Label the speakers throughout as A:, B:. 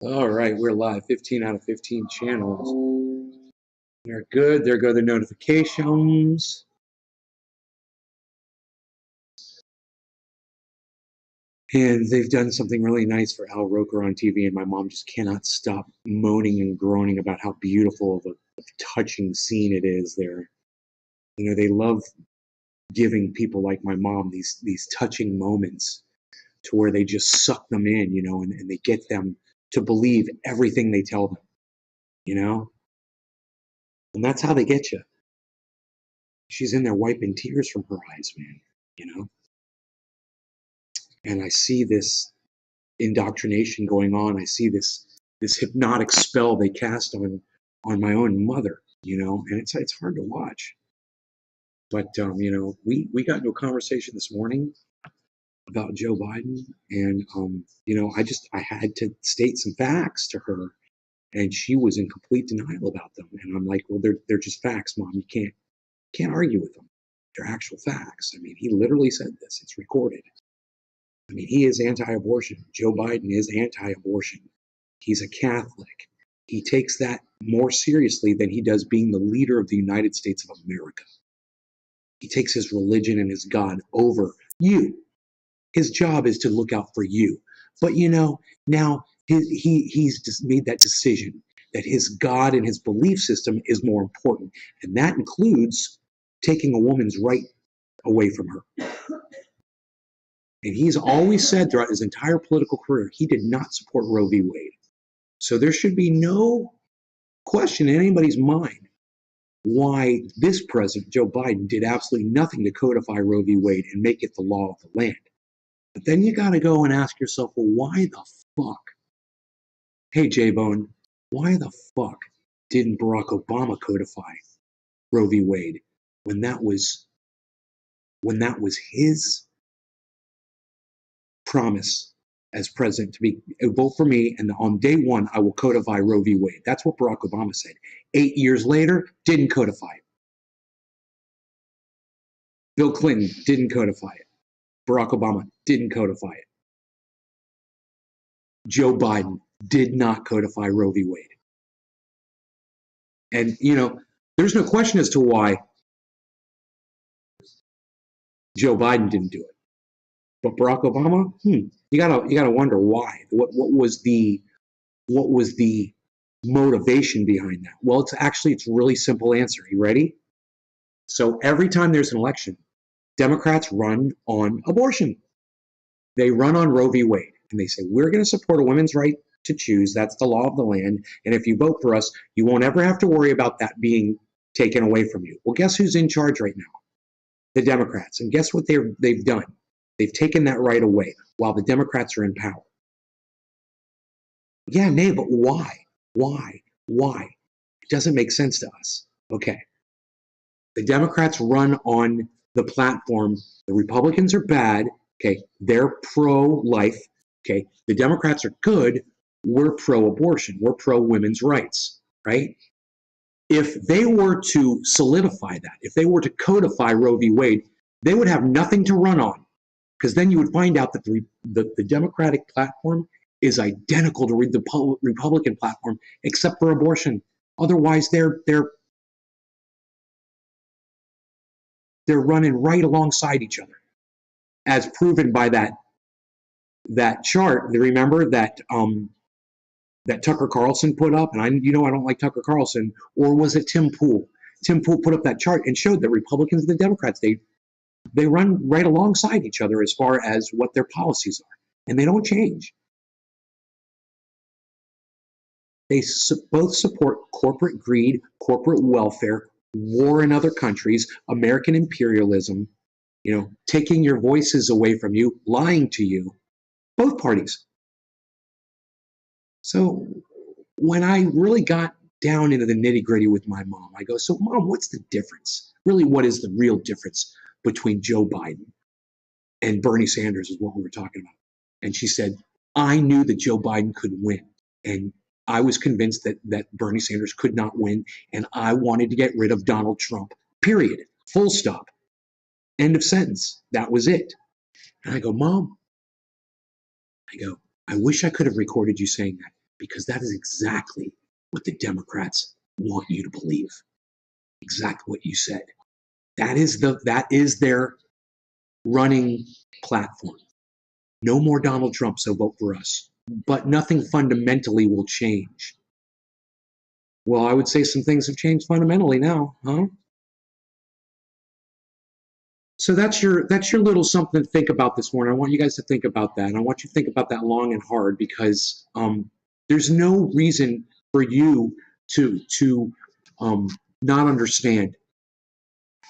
A: All right, we're live. 15 out of 15 channels. They're good. There go the notifications. And they've done something really nice for Al Roker on TV, and my mom just cannot stop moaning and groaning about how beautiful of a touching scene it is there. You know, they love giving people like my mom these touching moments to where they just suck them in, you know, and they get them to believe everything they tell them, you know? And that's how they get you. She's in there wiping tears from her eyes, man, you know? And I see this indoctrination going on. I see this hypnotic spell they cast on my own mother, you know, and it's hard to watch. But you know, we got into a conversation this morning about Joe Biden, and you know, I had to state some facts to her, and she was in complete denial about them. And I'm like, well, they're just facts, Mom. You can't argue with them. They're actual facts. I mean, he literally said this. It's recorded. I mean, he is anti-abortion. Joe Biden is anti-abortion. He's a Catholic. He takes that more seriously than he does being the leader of the United States of America. He takes his religion and his God over you. His job is to look out for you. But you know, now he's just made that decision that his God and his belief system is more important. And that includes taking a woman's right away from her. And he's always said throughout his entire political career, he did not support Roe v. Wade. So there should be no question in anybody's mind why this president, Joe Biden, did absolutely nothing to codify Roe v. Wade and make it the law of the land. But then you got to go and ask yourself, well, why the fuck? Hey, J-Bone, why the fuck didn't Barack Obama codify Roe v. Wade when that was his promise as president to be vote for me, and on day one I will codify Roe v. Wade. That's what Barack Obama said. 8 years later, didn't codify it. Bill Clinton didn't codify it. Barack Obama didn't codify it. Joe Biden did not codify Roe v. Wade. And you know, there's no question as to why Joe Biden didn't do it. But Barack Obama, you gotta wonder why. What was the motivation behind that? Well, it's a really simple answer. You ready? So every time there's an election, Democrats run on abortion. They run on Roe v. Wade, and they say, we're going to support a woman's right to choose. That's the law of the land. And if you vote for us, you won't ever have to worry about that being taken away from you. Well, guess who's in charge right now? The Democrats. And guess what they've done? They've taken that right away while the Democrats are in power. Yeah, nay, but why? Why? It doesn't make sense to us. Okay. The Democrats run on the platform, the Republicans are bad, okay, they're pro-life, okay, the Democrats are good, we're pro-abortion, we're pro-women's rights, right? If they were to solidify that, if they were to codify Roe v. Wade, they would have nothing to run on, because then you would find out that the Democratic platform is identical to the Republican platform, except for abortion. Otherwise, they're running right alongside each other, as proven by that chart. Remember that that Tucker Carlson put up, and I don't like Tucker Carlson, or was it Tim Pool? Tim Pool put up that chart and showed that Republicans and the Democrats, they run right alongside each other as far as what their policies are, and they don't change. They both support corporate greed, corporate welfare, war in other countries, American imperialism, taking your voices away from you, lying to you, both parties. So when I really got down into the nitty-gritty with my mom, I go, so Mom, what's the difference? Really, what is the real difference between Joe Biden and Bernie Sanders is what we were talking about. And she said, I knew that Joe Biden could win. And I was convinced that Bernie Sanders could not win, and I wanted to get rid of Donald Trump. Period. Full stop. End of sentence. That was it. And I go, Mom, I wish I could have recorded you saying that, because that is exactly what the Democrats want you to believe. Exactly what you said. That is their running platform. No more Donald Trump, so vote for us. But nothing fundamentally will change. Well, I would say some things have changed fundamentally now, huh? So that's your little something to think about this morning. I want you guys to think about that. And I want you to think about that long and hard, because there's no reason for you to not understand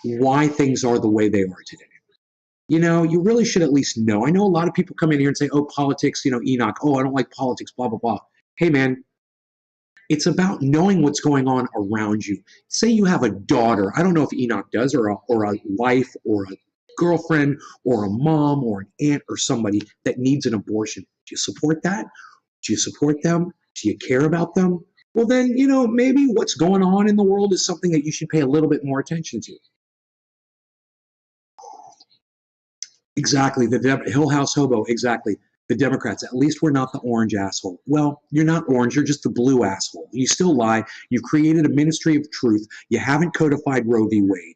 A: why things are the way they are today. You know, you really should at least know. I know a lot of people come in here and say, oh, politics, you know, Enoch, oh, I don't like politics, blah, blah, blah. Hey, man, it's about knowing what's going on around you. Say you have a daughter. I don't know if Enoch does, or a wife, or a girlfriend, or a mom, or an aunt, or somebody that needs an abortion. Do you support that? Do you support them? Do you care about them? Well, then, you know, maybe what's going on in the world is something that you should pay a little bit more attention to. Exactly. The Hill House Hobo. Exactly. The Democrats. At least we're not the orange asshole. Well, you're not orange. You're just the blue asshole. You still lie. You've created a ministry of truth. You haven't codified Roe v. Wade.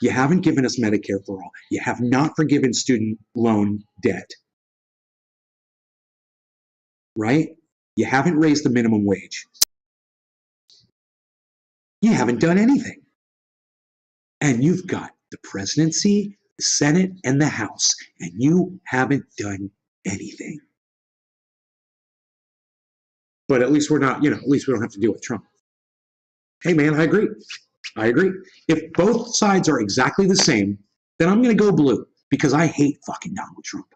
A: You haven't given us Medicare for all. You have not forgiven student loan debt. Right? You haven't raised the minimum wage. You haven't done anything. And you've got the presidency, the Senate, and the House, and you haven't done anything. But at least we're not, you know, at least we don't have to deal with Trump. Hey, man, I agree. I agree. If both sides are exactly the same, then I'm going to go blue, because I hate fucking Donald Trump.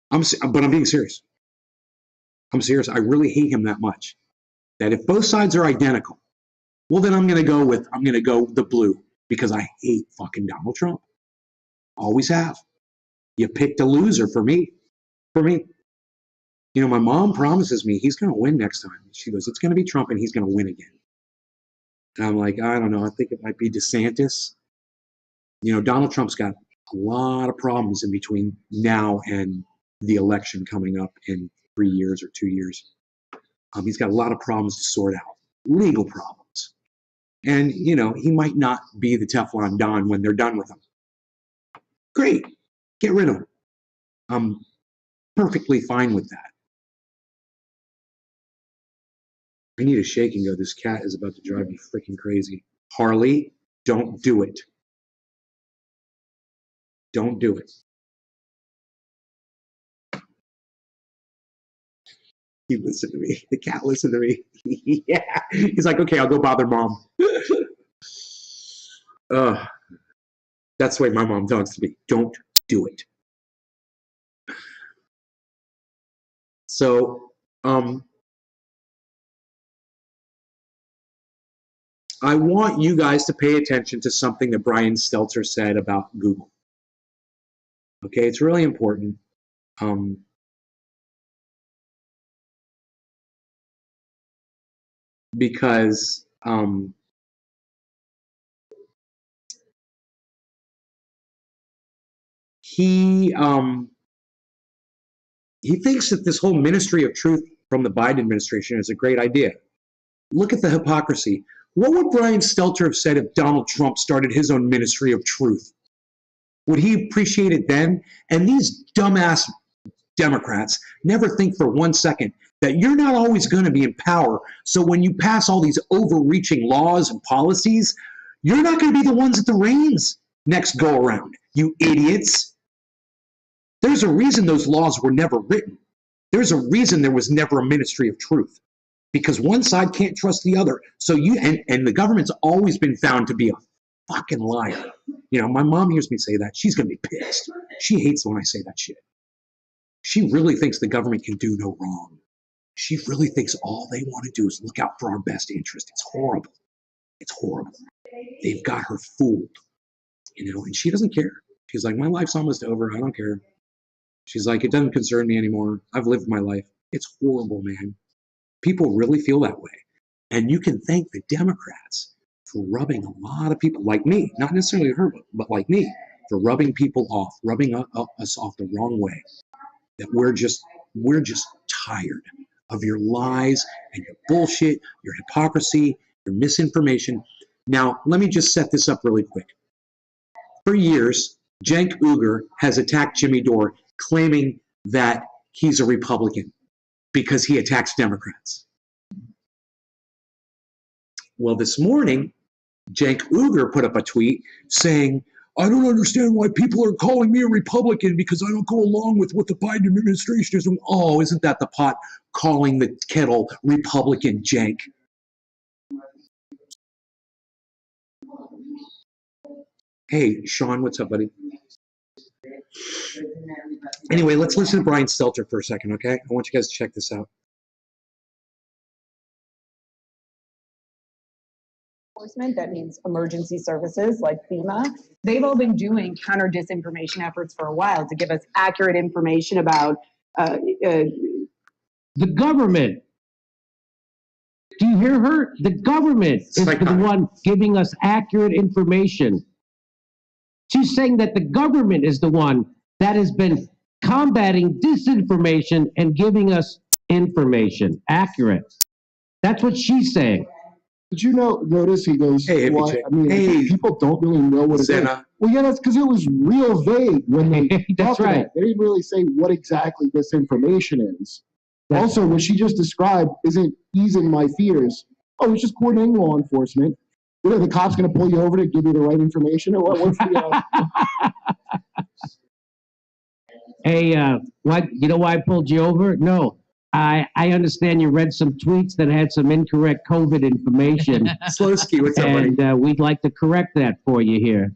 A: But I'm being serious. I'm serious. I really hate him that much. That if both sides are identical, well, then I'm going to go the blue, because I hate fucking Donald Trump. Always have. You picked a loser for me. For me. You know, my mom promises me he's going to win next time. She goes, it's going to be Trump and he's going to win again. And I'm like, I don't know. I think it might be DeSantis. You know, Donald Trump's got a lot of problems in between now and the election coming up in 3 years or 2 years. He's got a lot of problems to sort out, legal problems. And, you know, he might not be the Teflon Don when they're done with him. Great. Get rid of him. I'm perfectly fine with that. I need a shake and go. This cat is about to drive me freaking crazy. Harley, don't do it. Don't do it. He listened to me. The cat listened to me. Yeah. He's like, okay, I'll go bother mom. That's the way my mom talks to me. Don't do it. So, I want you guys to pay attention to something that Brian Stelter said about Google. Okay, it's really important. Because he thinks that this whole ministry of truth from the Biden administration is a great idea. Look at the hypocrisy. What would Brian Stelter have said if Donald Trump started his own ministry of truth? Would he appreciate it then? And these dumbass Democrats never think for 1 second that you're not always going to be in power. So when you pass all these overreaching laws and policies, you're not going to be the ones at the reins next go around, you idiots. There's a reason those laws were never written. There's a reason there was never a ministry of truth, because one side can't trust the other. So and the government's always been found to be a fucking liar. You know, my mom hears me say that. She's going to be pissed. She hates when I say that shit. She really thinks the government can do no wrong. She really thinks all they want to do is look out for our best interest. It's horrible. It's horrible. They've got her fooled, you know, and she doesn't care. She's like, my life's almost over. I don't care. She's like, it doesn't concern me anymore. I've lived my life. It's horrible, man. People really feel that way. And you can thank the Democrats for rubbing a lot of people like me, not necessarily her, but like me, for rubbing people off, rubbing us off the wrong way. That we're just tired of your lies and your bullshit, your hypocrisy, your misinformation. Now, let me just set this up really quick. For years, Cenk Uygur has attacked Jimmy Dore, claiming that he's a Republican because he attacks Democrats. Well, this morning, Cenk Uygur put up a tweet saying, I don't understand why people are calling me a Republican because I don't go along with what the Biden administration is doing. Oh, isn't that the pot calling the kettle Republican, Cenk? Hey, Sean, what's up, buddy? Anyway, let's listen to Brian Stelter for a second, okay? I want you guys to check this out.
B: That means emergency services like FEMA. They've all been doing counter disinformation efforts for a while to give us accurate information about
C: the government. Do you hear her? The government is the one giving us accurate information. She's saying that the government is the one that has been combating disinformation and giving us information, accurate. That's what she's saying.
D: Did you notice he goes,
A: hey,
D: well, I mean, people don't really know what it is. Well, yeah, that's because it was real vague when they
C: that's right.
D: It. They didn't really say what exactly this information is. Also, what she just described isn't easing my fears. Oh, it's just coordinating law enforcement. You know, the cop's going to pull you over to give you the right information. Or what's the,
C: Hey, what? You know why I pulled you over? No. I understand you read some tweets that had some incorrect COVID information.
A: Slowski, what's up, buddy?
C: And we'd like to correct that for you here.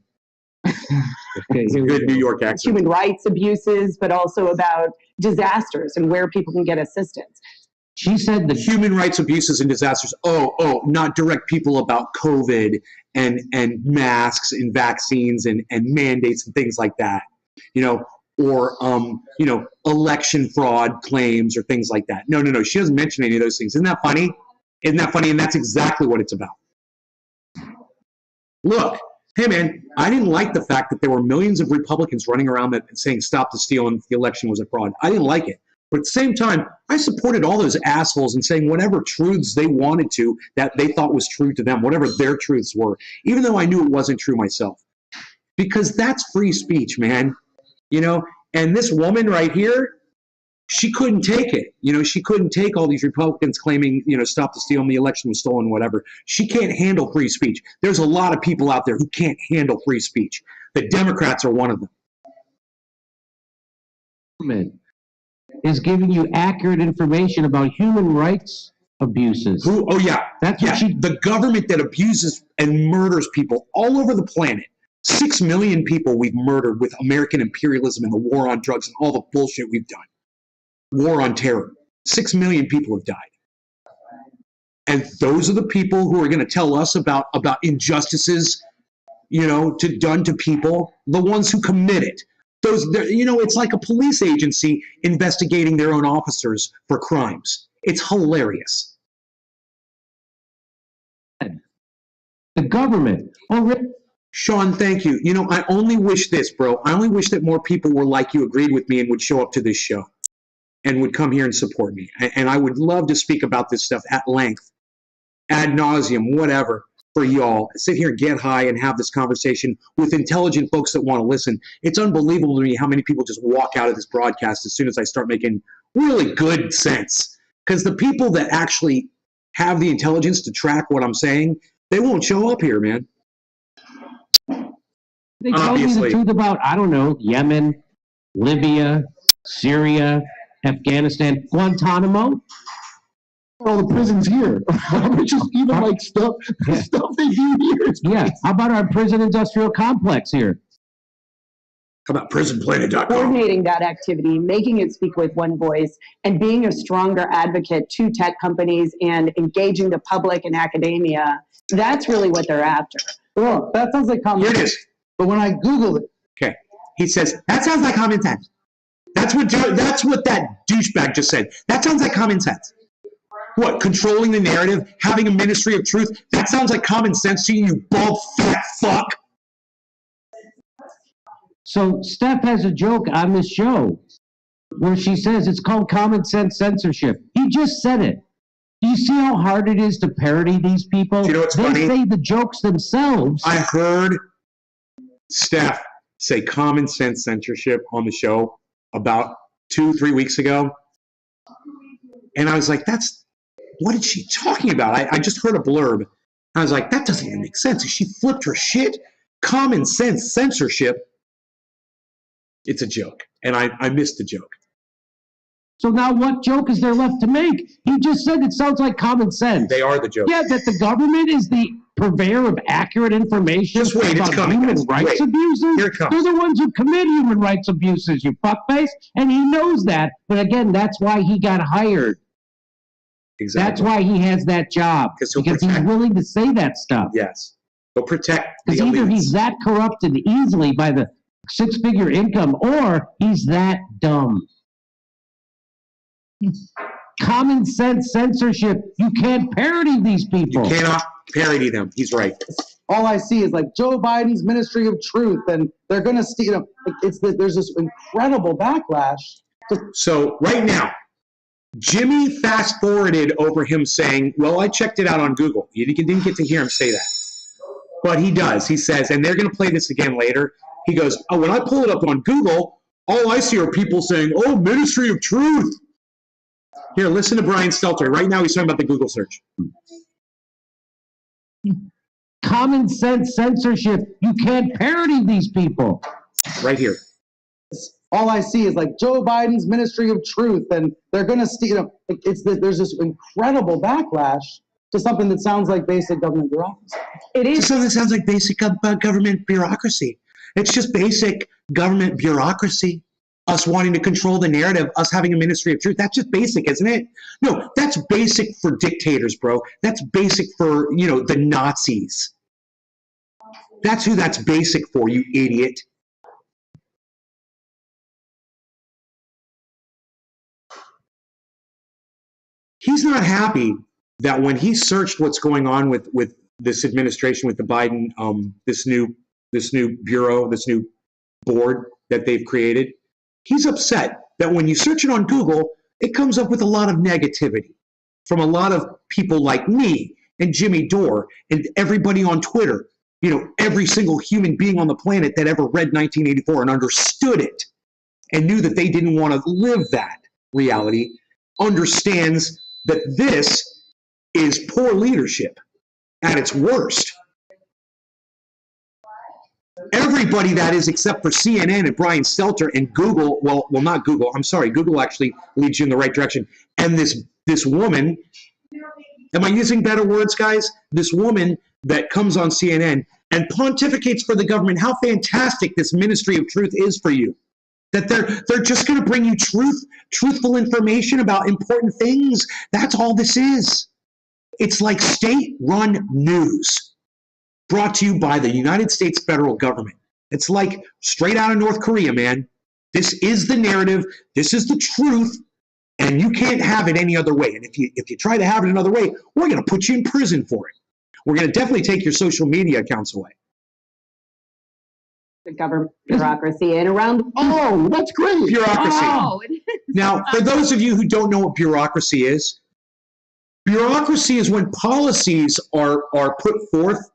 A: Okay, good New York accent.
B: Human rights abuses, but also about disasters and where people can get assistance.
C: She said the
A: human rights abuses and disasters. Oh, not direct people about COVID and masks and vaccines and mandates and things like that. You know, or election fraud claims or things like that. No. She doesn't mention any of those things. Isn't that funny? Isn't that funny? And that's exactly what it's about. Look, hey man, I didn't like the fact that there were millions of Republicans running around that saying stop the steal and the election was a fraud. I didn't like it. But at the same time, I supported all those assholes and saying whatever truths they wanted to, that they thought was true to them, whatever their truths were, even though I knew it wasn't true myself. Because that's free speech, man. You know, and this woman right here, she couldn't take it. You know, she couldn't take all these Republicans claiming, stop the steal and the election was stolen, whatever. She can't handle free speech. There's a lot of people out there who can't handle free speech. The Democrats are one of them.
C: Is giving you accurate information about human rights abuses.
A: That's what the government that abuses and murders people all over the planet. 6 million people we've murdered with American imperialism and the war on drugs and all the bullshit we've done. War on terror. 6 million people have died. And those are the people who are going to tell us about injustices, done to people, the ones who commit it. It's like a police agency investigating their own officers for crimes. It's hilarious.
C: The government.
A: Sean, thank you. I only wish this, bro. I only wish that more people were like you, agreed with me, and would show up to this show and would come here and support me. And I would love to speak about this stuff at length, ad nauseum, whatever, for y'all. Sit here and get high and have this conversation with intelligent folks that want to listen. It's unbelievable to me how many people just walk out of this broadcast as soon as I start making really good sense. Because the people that actually have the intelligence to track what I'm saying, they won't show up here, man.
C: They told me the truth about, I don't know, Yemen, Libya, Syria, Afghanistan, Guantanamo.
D: All the prisons here. Just even like stuff they do here.
C: Yeah. How about our prison industrial complex here?
A: How about prisonplanet.com?
B: Coordinating that activity, making it speak with one voice, and being a stronger advocate to tech companies and engaging the public and academia. That's really what they're after.
D: Well, that sounds like common sense.
A: Here it is.
D: But when I Googled it.
A: Okay. He says, that sounds like common sense. That's what that douchebag just said. That sounds like common sense. What, controlling the narrative, having a ministry of truth? That sounds like common sense to you, you bald fat fuck.
C: So Steph has a joke on this show where she says it's called common sense censorship. He just said it. Do you see how hard it is to parody these people?
A: Do you know what's
C: they
A: funny?
C: say the jokes themselves.
A: I heard Steph say common sense censorship on the show about 2-3 weeks ago. And I was like, what is she talking about? I just heard a blurb. I was like, that doesn't even make sense. She flipped her shit. Common sense censorship. It's a joke. And I missed the joke.
C: So now what joke is there left to make? He just said it sounds like common sense.
A: They are the joke.
C: Yeah, that the government is the purveyor of accurate information
A: Just wait, it's
C: about
A: coming,
C: human
A: guys.
C: rights
A: Wait.
C: abuses.
A: Here it comes.
C: They're the ones who commit human rights abuses, you fuckface. And he knows that. But again, that's why he got hired.
A: Exactly.
C: That's why he has that job.
A: 'Cause he'll
C: Because he's
A: protect.
C: willing to say that stuff.
A: Yes. Go protect the
C: Because either
A: elites.
C: he's that corrupted easily by the six-figure income, or he's that dumb. Common sense censorship. You can't parody these
A: You
C: people.
A: cannot parody them. He's right.
E: All I see is like Joe Biden's Ministry of Truth, and they're going to see, there's this incredible backlash.
A: So right now, Jimmy fast forwarded over him saying, well, I checked it out on Google. You didn't get to hear him say that. But he does. He says, and they're going to play this again later. He goes, oh, when I pull it up on Google, all I see are people saying, oh, Ministry of Truth. Here, listen to Brian Stelter. Right now he's talking about the Google search.
C: Common sense censorship. You can't parody these people.
A: Right here.
E: All I see is like Joe Biden's Ministry of Truth, and they're going to see, there's this incredible backlash to something that sounds like basic government bureaucracy.
B: It is.
A: So that sounds like basic government bureaucracy. It's just basic government bureaucracy. Us wanting to control the narrative, us having a ministry of truth. That's just basic, isn't it? No, that's basic for dictators, bro. That's basic for, the Nazis. That's who that's basic for, you idiot. He's not happy that when he searched what's going on with this administration, with the Biden, this new bureau, this new board that they've created, he's upset that when you search it on Google, it comes up with a lot of negativity from a lot of people like me and Jimmy Dore and everybody on Twitter, every single human being on the planet that ever read 1984 and understood it and knew that they didn't want to live that reality, understands that this is poor leadership at its worst. Everybody that is, except for CNN and Brian Stelter and Google, well, not Google, I'm sorry, Google actually leads you in the right direction. And this woman, am I using better words, guys? This woman that comes on CNN and pontificates for the government how fantastic this Ministry of Truth is for you. That they're just going to bring you truthful information about important things. That's all this is. It's like state-run news brought to you by the United States federal government. It's like straight out of North Korea, man. This is the narrative. This is the truth. And you can't have it any other way. And if you try to have it another way, we're going to put you in prison for it. We're going to definitely take your social media accounts away.
B: The government bureaucracy and around.
D: Oh, that's great.
A: Bureaucracy.
B: Oh,
A: Now, for those of you who don't know what bureaucracy is when policies are put forth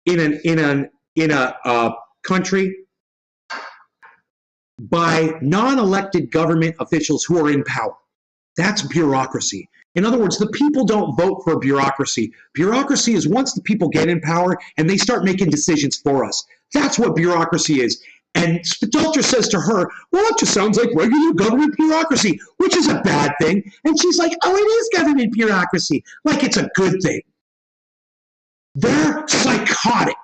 A: in a country by non-elected government officials who are in power. That's bureaucracy. In other words, the people don't vote for bureaucracy. Bureaucracy is once the people get in power and they start making decisions for us. That's what bureaucracy is. And Stelter says to her, well, it just sounds like regular government bureaucracy, which is a bad thing. And she's like, oh, it is government bureaucracy, like it's a good thing. They're psychotic.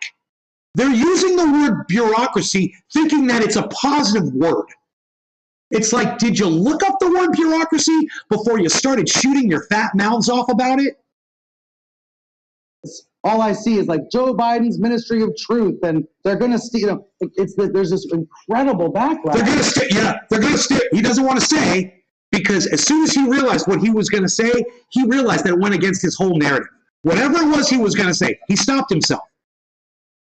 A: They're using the word bureaucracy thinking that it's a positive word. It's like, did you look up the word bureaucracy before you started shooting your fat mouths off about it?
E: all I see is like Joe Biden's Ministry of Truth, and they're going to steal. There's this incredible backlash.
A: They're going to stay. Yeah, they're going to stay. He doesn't want to say because as soon as he realized what he was going to say, he realized that it went against his whole narrative. Whatever it was he was going to say, he stopped himself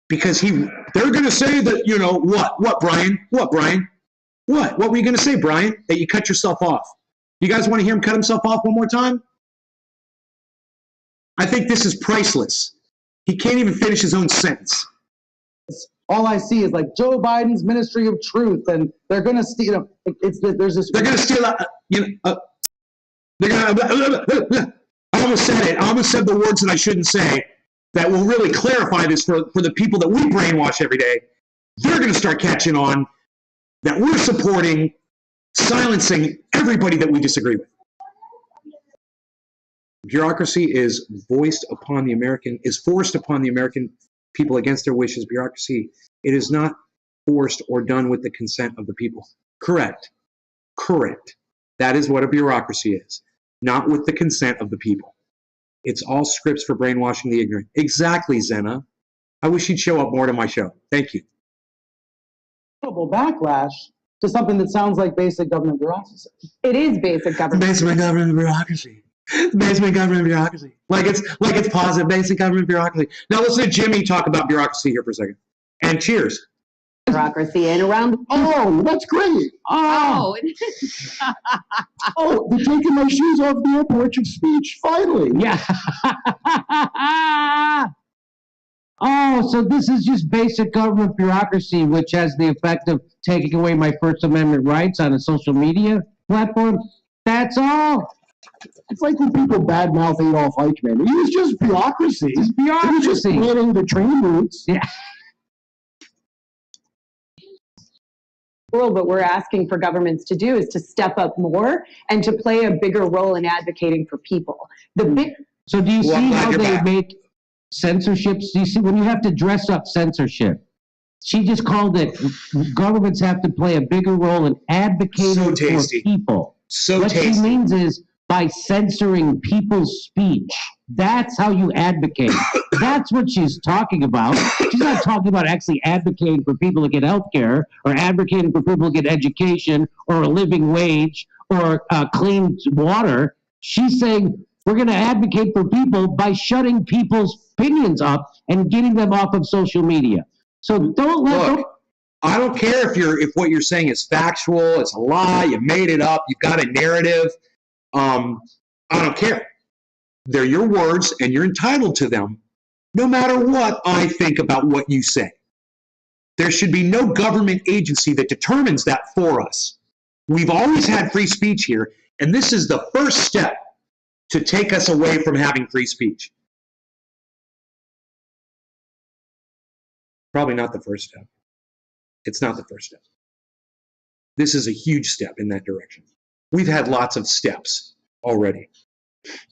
A: because they're going to say that, you know, what, Brian? What were you going to say, Brian? That you cut yourself off. You guys want to hear him cut himself off one more time? I think this is priceless. He can't even finish his own sentence.
E: All I see is like Joe Biden's Ministry of Truth, and they're going to steal. There's this.
A: They're going to steal. They're going to. I almost said it. I almost said the words that I shouldn't say. That will really clarify this for the people that we brainwash every day. They're going to start catching on that we're supporting silencing everybody that we disagree with. Bureaucracy is forced upon the American people against their wishes. Bureaucracy, it is not forced or done with the consent of the people. Correct. That is what a bureaucracy is. Not with the consent of the people. It's all scripts for brainwashing the ignorant. Exactly, Zena. I wish you'd show up more to my show. Thank you.
E: Backlash to something that sounds like basic government bureaucracy.
B: It is basic government.
A: Basic government bureaucracy. Basic government bureaucracy. Like it's positive. Basic government bureaucracy. Now listen to Jimmy talk about bureaucracy here for a second. And cheers.
B: Bureaucracy and around.
D: Oh, that's great.
B: Oh.
D: Oh, they're taking my shoes off the airport of speech. Finally.
C: Yeah. Oh, so this is just basic government bureaucracy, which has the effect of taking away my First Amendment rights on a social media platform. That's all.
D: It's like when people badmouth Adolf Eichmann. He was just bureaucracy.
C: It's
D: He was just
C: bureaucracy.
D: planning the train routes.
C: Yeah.
B: What we're asking for governments to do is to step up more and to play a bigger role in advocating for people.
C: So do you
A: Well, I'm
C: see
A: glad
C: how
A: you're
C: they
A: back.
C: make censorships? Do you see when you have to dress up censorship? She just called it governments have to play a bigger role in advocating
A: So
C: for
A: tasty.
C: people.
A: So
C: What she
A: tasty.
C: means is by censoring people's speech. That's how you advocate. That's what she's talking about. She's not talking about actually advocating for people to get health care or advocating for people to get education or a living wage or clean water. She's saying we're going to advocate for people by shutting people's opinions up and getting them off of social media. So don't let
A: Look, I don't care if what you're saying is factual, it's a lie, you made it up, you've got a narrative. I don't care. They're your words and you're entitled to them no matter what I think about what you say. There should be no government agency that determines that for us. We've always had free speech here, and this is the first step to take us away from having free speech. Probably not the first step. It's not the first step. This is a huge step in that direction. We've had lots of steps already.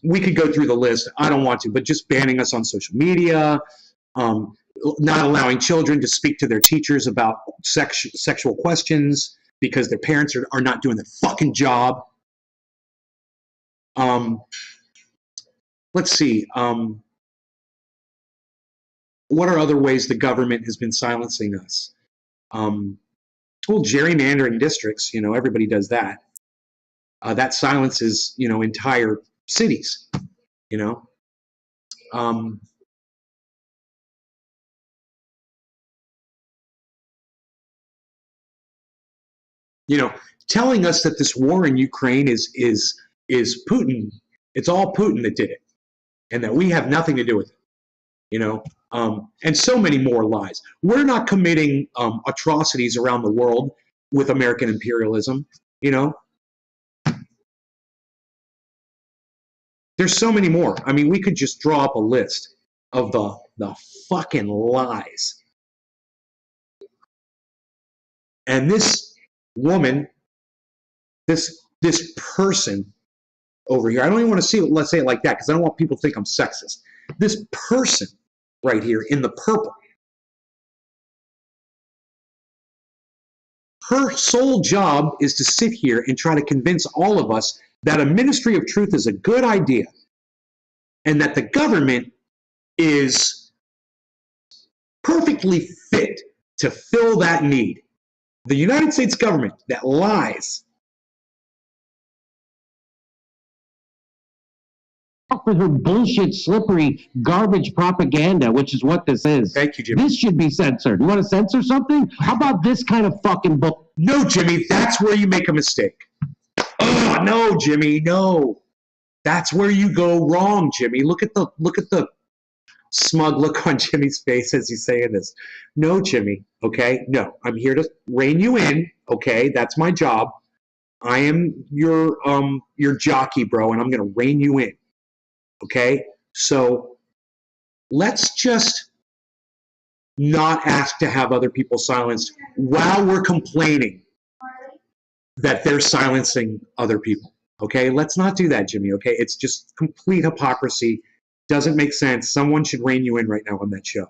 A: We could go through the list. I don't want to, but just banning us on social media, not allowing children to speak to their teachers about sexual questions because their parents are not doing their fucking job. Let's see. What are other ways the government has been silencing us? Well, gerrymandering districts, everybody does that. That silences, entire cities, telling us that this war in Ukraine is Putin. It's all Putin that did it, and that we have nothing to do with it. And so many more lies. We're not committing atrocities around the world with American imperialism. There's so many more. I mean, we could just draw up a list of the fucking lies. And this woman, this person over here, I don't even want to see it, let's say it like that, because I don't want people to think I'm sexist. This person right here in the purple, her sole job is to sit here and try to convince all of us that a ministry of truth is a good idea and that the government is perfectly fit to fill that need. The United States government that lies.
C: For her bullshit, slippery, garbage propaganda, which is what this is.
A: Thank you, Jimmy.
C: This should be censored. You want to censor something? How about this kind of fucking book?
A: No, Jimmy, that's where you make a mistake. Oh, no, Jimmy, no. That's where you go wrong, Jimmy. Look at the smug look on Jimmy's face as he's saying this. No, Jimmy, okay? No, I'm here to rein you in, okay? That's my job. I am your jockey, bro, and I'm going to rein you in. Okay? So let's just not ask to have other people silenced while we're complaining that they're silencing other people. Okay? Let's not do that, Jimmy, okay? It's just complete hypocrisy. Doesn't make sense. Someone should rein you in right now on that show.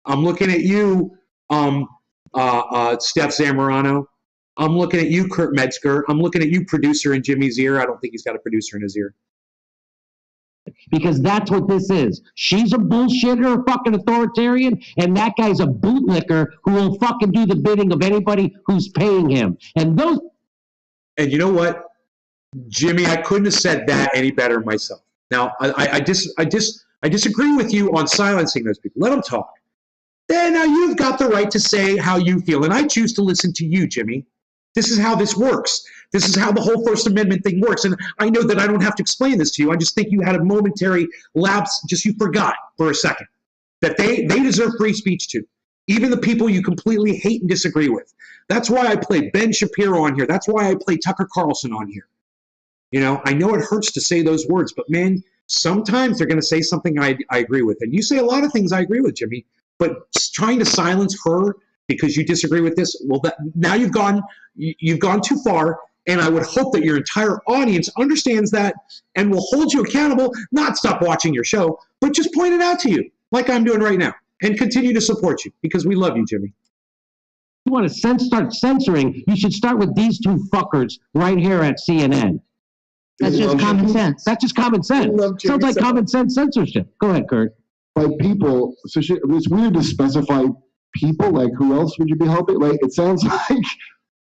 A: I'm looking at you, Steph Zamorano. I'm looking at you, Kurt Metzger. I'm looking at you, producer in Jimmy's ear. I don't think he's got a producer in his ear.
C: Because that's what this is. She's a bullshitter, a fucking authoritarian, and that guy's a bootlicker who will fucking do the bidding of anybody who's paying him. And those.
A: And you know what, Jimmy, I couldn't have said that any better myself. Now, I disagree with you on silencing those people. Let them talk. Then now you've got the right to say how you feel, and I choose to listen to you, Jimmy. This is how this works. This is how the whole First Amendment thing works. And I know that I don't have to explain this to you. I just think you had a momentary lapse, just you forgot for a second that they deserve free speech too. Even the people you completely hate and disagree with. That's why I play Ben Shapiro on here. That's why I play Tucker Carlson on here. You know, I know it hurts to say those words, but man, sometimes they're going to say something I agree with. And you say a lot of things I agree with, Jimmy, but trying to silence her because you disagree with this, well, now you've gone too far, and I would hope that your entire audience understands that and will hold you accountable, not stop watching your show, but just point it out to you, like I'm doing right now, and continue to support you, because we love you, Jimmy.
C: You want to start censoring, you should start with ththese two fuckers right here at CNN.
B: That's just common sense.
C: That's just common sense. Sounds like common sense censorship. Go ahead, Kurt.
D: By people, so it's weird to specify people. Like, who else would you be helping? Like, it sounds like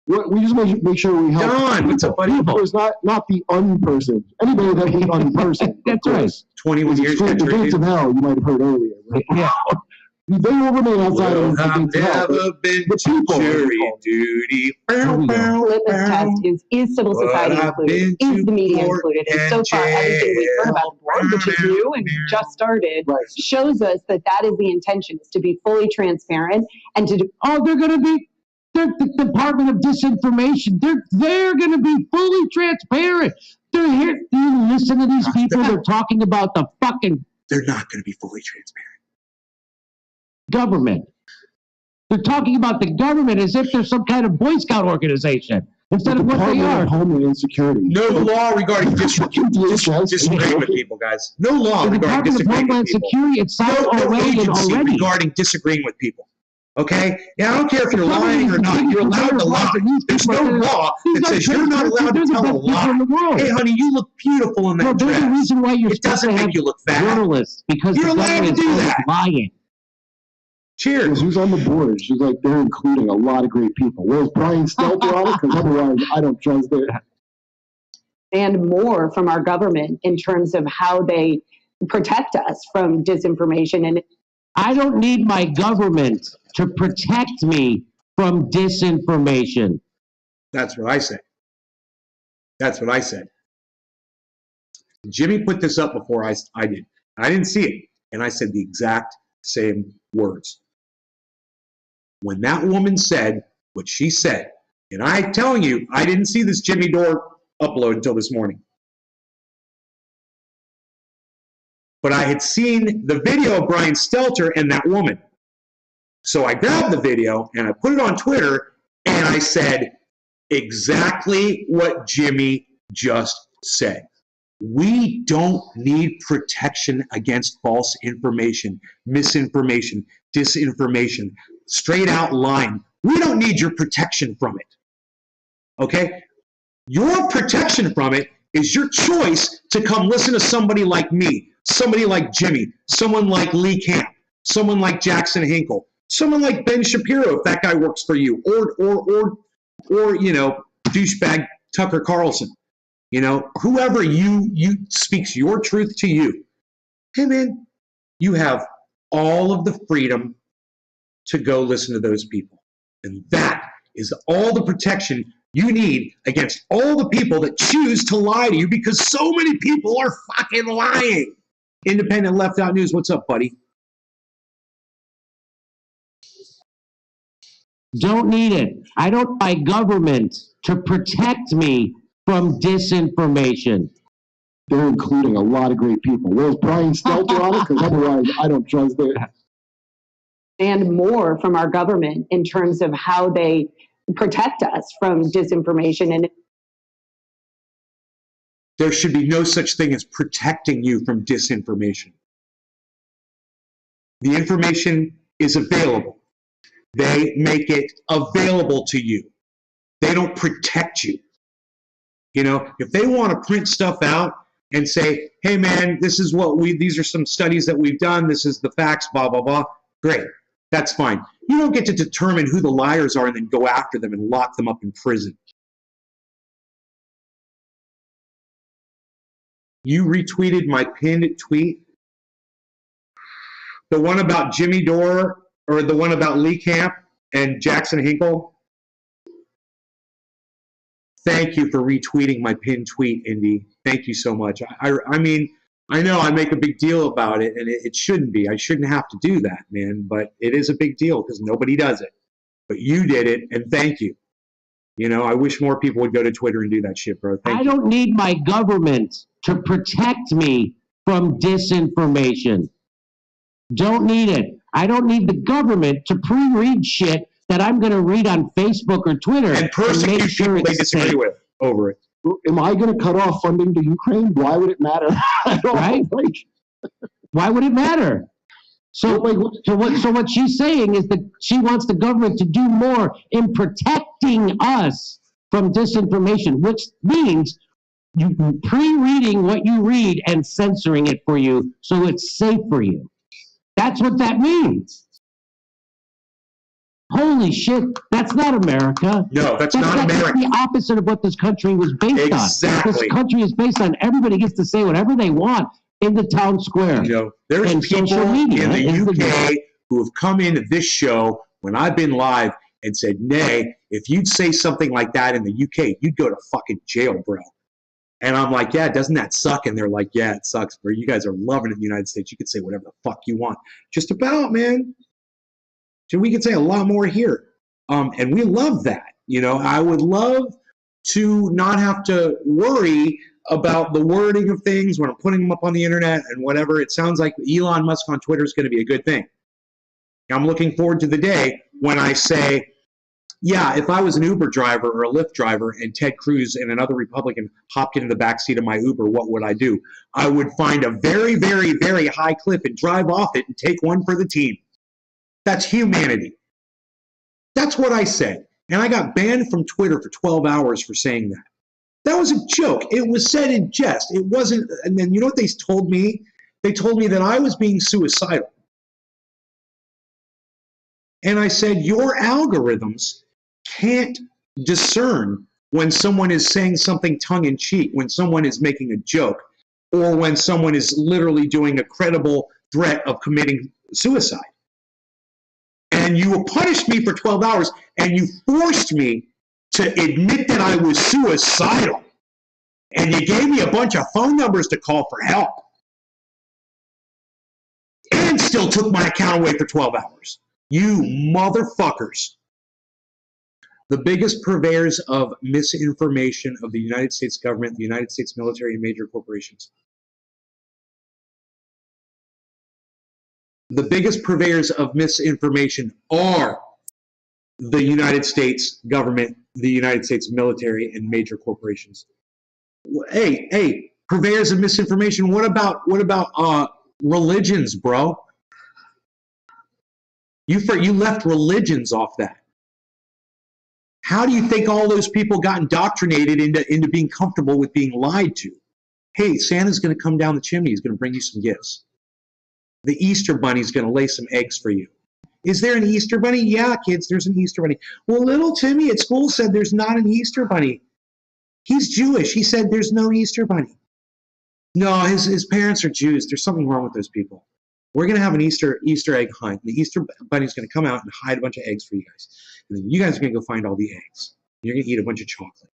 D: we just make sure we help.
A: John, what's up, buddy?
D: People is not the unperson. Anybody that we unperson.
C: That's right.
A: 21 years.
D: The gates of hell, you might have heard earlier. Right?
C: Yeah.
D: They will remain outside of the
A: I've
D: gates of hell.
A: never been
D: The
A: to
D: people.
A: jury duty.
B: Litmus test is civil society included? Is the media included? And so far, everything we've heard about the board, which is new and just started,
D: Right.
B: shows us that is the intention, is to be fully transparent and to do.
C: They're going to be, they're the Department of Disinformation. They're going to be fully transparent. They're here. You listen to these people. They're talking about the fucking
A: They're not going to be fully transparent.
C: government. They're talking about the government as if they're some kind of Boy Scout organization instead of what they
D: Department
C: are.
D: of Homeland Security.
A: No law regarding disagreeing with people, guys. No law
C: The
A: regarding
C: Department of
A: disagreeing with
C: Homeland
A: people.
C: Security, it sounds
A: No
C: Orwellian
A: agency
C: already.
A: regarding disagreeing with people. Okay? Yeah, I don't care if you're lying or not. You're allowed to lie. There's no law that says you're not allowed to tell a lie. Hey, honey, you look beautiful in that
C: There's a
A: dress.
C: reason why you're
A: It
C: supposed to
A: doesn't
C: have
A: make you look fat.
C: journalists, because
A: You're
C: the
A: allowed to
C: government
A: do
C: is
A: that.
C: lying.
A: Cheers.
D: Who's on the board? She's like, they're including a lot of great people. Where's Brian Stelter on it? Because otherwise, I don't trust it.
B: And more from our government in terms of how they protect us from disinformation. And
C: I don't need my government to protect me from disinformation.
A: That's what I said. That's what I said. Jimmy put this up before I did. I didn't see it. And I said the exact same words. When that woman said what she said, and I'm telling you, I didn't see this Jimmy Dore upload until this morning. But I had seen the video of Brian Stelter and that woman. So I grabbed the video and I put it on Twitter and I said exactly what Jimmy just said. We don't need protection against false information, misinformation, disinformation, straight out lying. We don't need your protection from it. Okay? Your protection from it is your choice to come listen to somebody like me, somebody like Jimmy, someone like Lee Camp, someone like Jackson Hinkle, someone like Ben Shapiro, if that guy works for you, or you know, douchebag Tucker Carlson, you know, whoever you speaks your truth to you. Hey man, you have all of the freedom to go listen to those people. And that is all the protection you need against all the people that choose to lie to you, because so many people are fucking lying. Independent Left Out News, what's up, buddy?
C: Don't need it. I don't buy government to protect me from disinformation.
D: They're including a lot of great people. Where's Brian Stelter on it? Because otherwise, I don't trust it.
B: And more from our government in terms of how they protect us from disinformation. And
A: There should be no such thing as protecting you from disinformation. The information is available. They make it available to you. They don't protect you. You know, if they want to print stuff out and say, hey man, this is what these are some studies that we've done, this is the facts, blah, blah, blah, great. That's fine. You don't get to determine who the liars are and then go after them and lock them up in prison. You retweeted my pinned tweet. The one about Jimmy Dore, or the one about Lee Camp and Jackson Hinkle. Thank you for retweeting my pinned tweet, Indy. Thank you so much. I mean, I know I make a big deal about it, and it shouldn't be. I shouldn't have to do that, man, but it is a big deal because nobody does it. But you did it, and thank you. You know, I wish more people would go to Twitter and do that shit, bro. Thank you.
C: I don't need my government to protect me from disinformation. Don't need it. I don't need the government to pre-read shit that I'm going to read on Facebook or Twitter
A: And persecute
C: make sure
A: people they
C: it's
A: disagree
C: safe.
A: with over it.
D: Am I going to cut off funding to Ukraine? Why would it matter? I don't
C: Right?
D: like,
C: Why would it matter? So what she's saying is that she wants the government to do more in protecting us from disinformation, which means you pre-reading what you read and censoring it for you so it's safe for you. That's what that means. Holy shit, that's not America.
A: No, that's not
C: That's
A: America.
C: the opposite of what this country was based on.
A: Exactly.
C: This country is based on everybody gets to say whatever they want in the town square.
A: You know, there's
C: And
A: people
C: social media
A: in the
C: is the
A: UK who have come into this show when I've been live and said, Nay, if you'd say something like that in the UK, you'd go to fucking jail, bro. And I'm like, yeah, doesn't that suck? And they're like, yeah, it sucks, bro. You guys are loving it in the United States. You can say whatever the fuck you want. Just about, man. So we can say a lot more here. And we love that. You know, I would love to not have to worry about the wording of things when I'm putting them up on the internet and whatever. It sounds like Elon Musk on Twitter is going to be a good thing. I'm looking forward to the day when I say, yeah, if I was an Uber driver or a Lyft driver and Ted Cruz and another Republican hopped into the backseat of my Uber, what would I do? I would find a very, very, very high cliff and drive off it and take one for the team. That's humanity. That's what I said. And I got banned from Twitter for 12 hours for saying that. That was a joke. It was said in jest. It wasn't. And then you know what they told me? They told me that I was being suicidal. And I said, your algorithms can't discern when someone is saying something tongue-in-cheek, when someone is making a joke, or when someone is literally doing a credible threat of committing suicide. And you punished me for 12 hours, and you forced me to admit that I was suicidal. And you gave me a bunch of phone numbers to call for help. And still took my account away for 12 hours. You motherfuckers. The biggest purveyors of misinformation of the United States government, the United States military, and major corporations. The biggest purveyors of misinformation are the United States government, the United States military, and major corporations. Hey, purveyors of misinformation. What about religions, bro? You left religions off that. How do you think all those people got indoctrinated into being comfortable with being lied to? Hey, Santa's going to come down the chimney. He's going to bring you some gifts. The Easter Bunny's going to lay some eggs for you. Is there an Easter Bunny? Yeah, kids, there's an Easter Bunny. Well, little Timmy at school said there's not an Easter Bunny. He's Jewish. He said there's no Easter Bunny. No, his parents are Jews. There's something wrong with those people. We're going to have an Easter egg hunt. The Easter Bunny's going to come out and hide a bunch of eggs for you guys. And then you guys are going to go find all the eggs. You're going to eat a bunch of chocolate.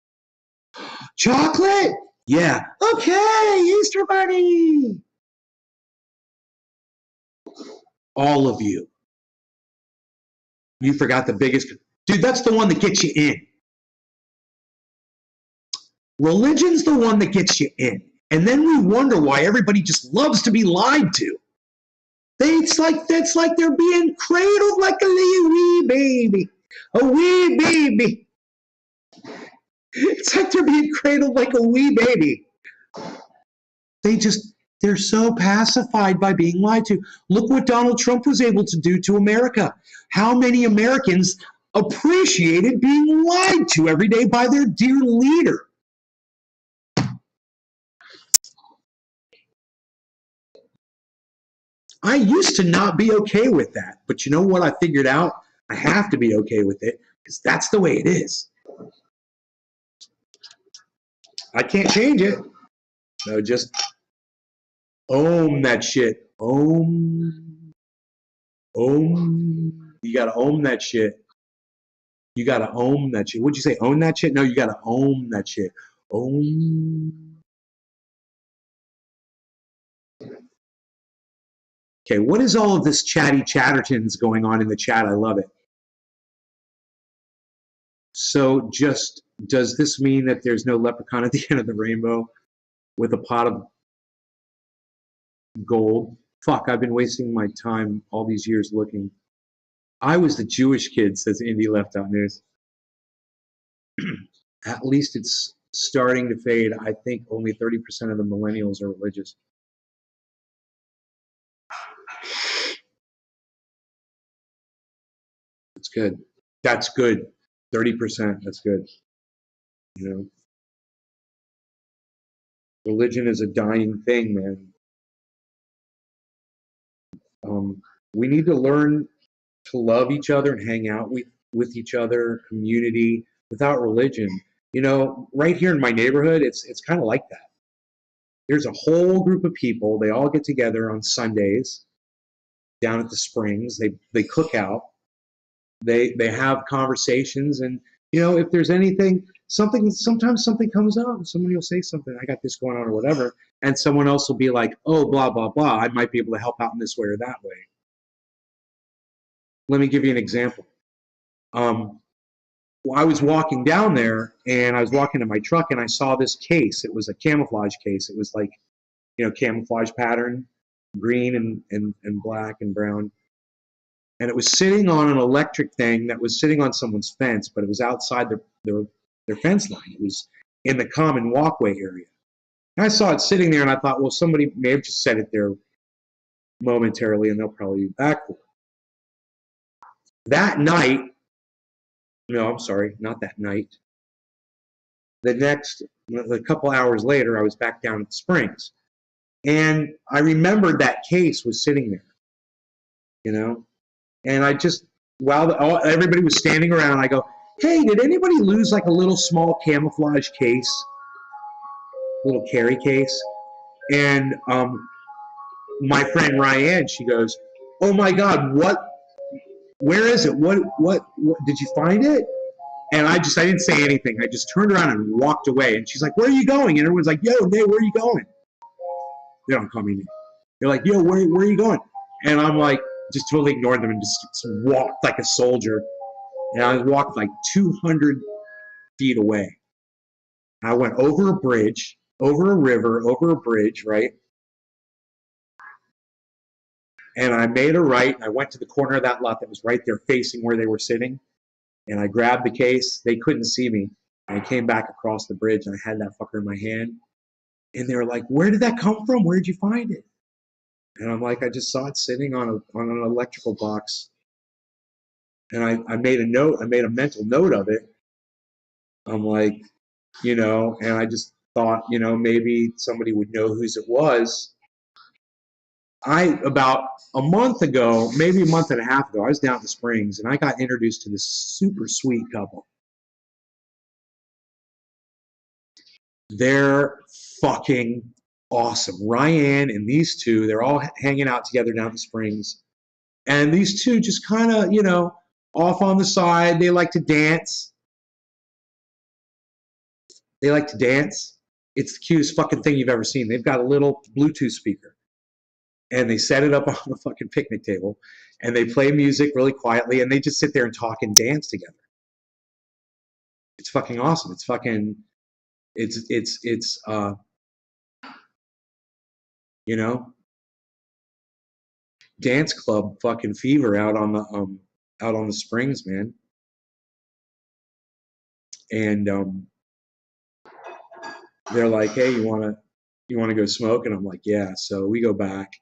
A: Chocolate? Yeah. Okay, Easter Bunny. All of you. You forgot the biggest. Dude, that's the one that gets you in. Religion's the one that gets you in. And then we wonder why everybody just loves to be lied to. It's like they're being cradled like a little wee baby. A wee baby. It's like they're being cradled like a wee baby. They're so pacified by being lied to. Look what Donald Trump was able to do to America. How many Americans appreciated being lied to every day by their dear leader? I used to not be okay with that, but you know what I figured out? I have to be okay with it because that's the way it is. I can't change it. So just own that shit. Own. You gotta own that shit. You gotta own that shit. What'd you say? Own that shit? No, you gotta own that shit. Own. Okay, what is all of this chatty chattertons going on in the chat? I love it. So just, does this mean that there's no leprechaun at the end of the rainbow with a pot of gold? Fuck, I've been wasting my time all these years looking. I was the Jewish kid, says Indy Left Out News. At least it's starting to fade. I think only 30% of the millennials are religious. That's good. That's good. 30%. That's good. You know, religion is a dying thing, man. We need to learn to love each other and hang out with each other, community, without religion. You know, right here in my neighborhood, it's kind of like that. There's a whole group of people. They all get together on Sundays down at the Springs. They cook out. They have conversations, and you know, if there's anything, sometimes something comes up. Somebody will say something. I got this going on or whatever, and someone else will be like, "Oh, blah blah blah. I might be able to help out in this way or that way." Let me give you an example. Well, I was walking down there, and I was walking to my truck, and I saw this case. It was a camouflage case. It was like, you know, camouflage pattern, green and black and brown. And it was sitting on an electric thing that was sitting on someone's fence, but it was outside their fence line. It was in the common walkway area. And I saw it sitting there, and I thought, well, somebody may have just set it there momentarily, and they'll probably be back for it. That night, no, I'm sorry, not that night. A couple hours later, I was back down at the Springs. And I remembered that case was sitting there, you know? And I just, while everybody was standing around, I go, hey, did anybody lose like a little small camouflage case? Little carry case? And my friend Ryan, she goes, oh my God, where is it? What, did you find it? And I didn't say anything. I just turned around and walked away. And she's like, where are you going? And everyone's like, yo, Nate, where are you going? They don't call me Nate. They're like, yo, where are you going? And I'm like, just totally ignored them and just walked like a soldier. And I walked like 200 feet away. I went over a bridge, over a river, over a bridge, right? And I made a right, and I went to the corner of that lot that was right there facing where they were sitting. And I grabbed the case. They couldn't see me. And I came back across the bridge, and I had that fucker in my hand. And they were like, where did that come from? Where did you find it? And I'm like, I just saw it sitting on an electrical box. And I made a note. I made a mental note of it. I'm like, you know, and I just thought, you know, maybe somebody would know whose it was. About a month ago, maybe a month and a half ago, I was down at the Springs and I got introduced to this super sweet couple. They're fucking awesome. Ryan and these two, they're all hanging out together down at the Springs. And these two just kind of, you know, off on the side, they like to dance. They like to dance. It's the cutest fucking thing you've ever seen. They've got a little Bluetooth speaker. And they set it up on the fucking picnic table. And they play music really quietly. And they just sit there and talk and dance together. It's fucking awesome. It's fucking, you know, dance club fucking fever out on the Springs, man. And they're like, hey, you wanna go smoke? And I'm like, yeah. So we go back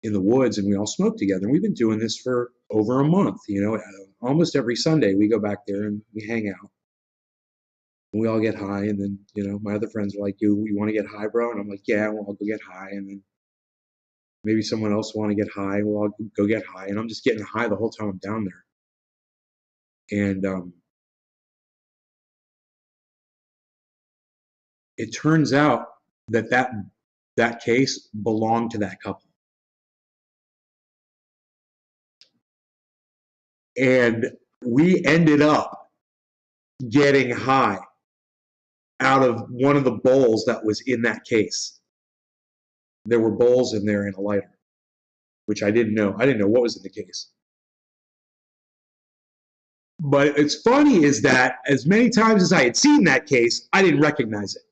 A: in the woods and we all smoke together. And we've been doing this for over a month, you know, almost every Sunday we go back there and we hang out. And we all get high, and then, you know, my other friends are like, you want to get high, bro? And I'm like, yeah, well, I'll go get high. And then maybe someone else want to get high. Well, I'll go get high. And I'm just getting high the whole time I'm down there. And it turns out that case belonged to that couple. And we ended up getting high out of one of the bowls that was in that case. There were bowls in there and a lighter, which I didn't know. I didn't know what was in the case. But it's funny is that as many times as I had seen that case, I didn't recognize it.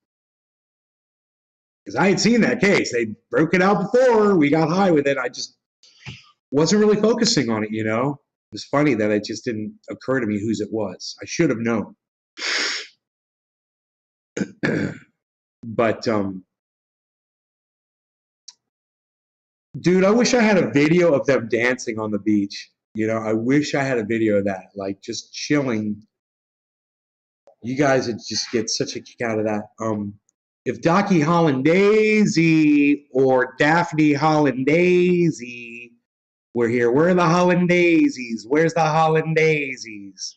A: Because I had seen that case. They broke it out before. We got high with it. I just wasn't really focusing on it, you know? It was funny that it just didn't occur to me whose it was. I should have known. But dude, I wish I had a video of them dancing on the beach. You know, I wish I had a video of that, like just chilling. You guys would just get such a kick out of that. If Docky Hollandaise or Daphne Hollandaise were here, where are the Hollandaises? Where's the Hollandaises?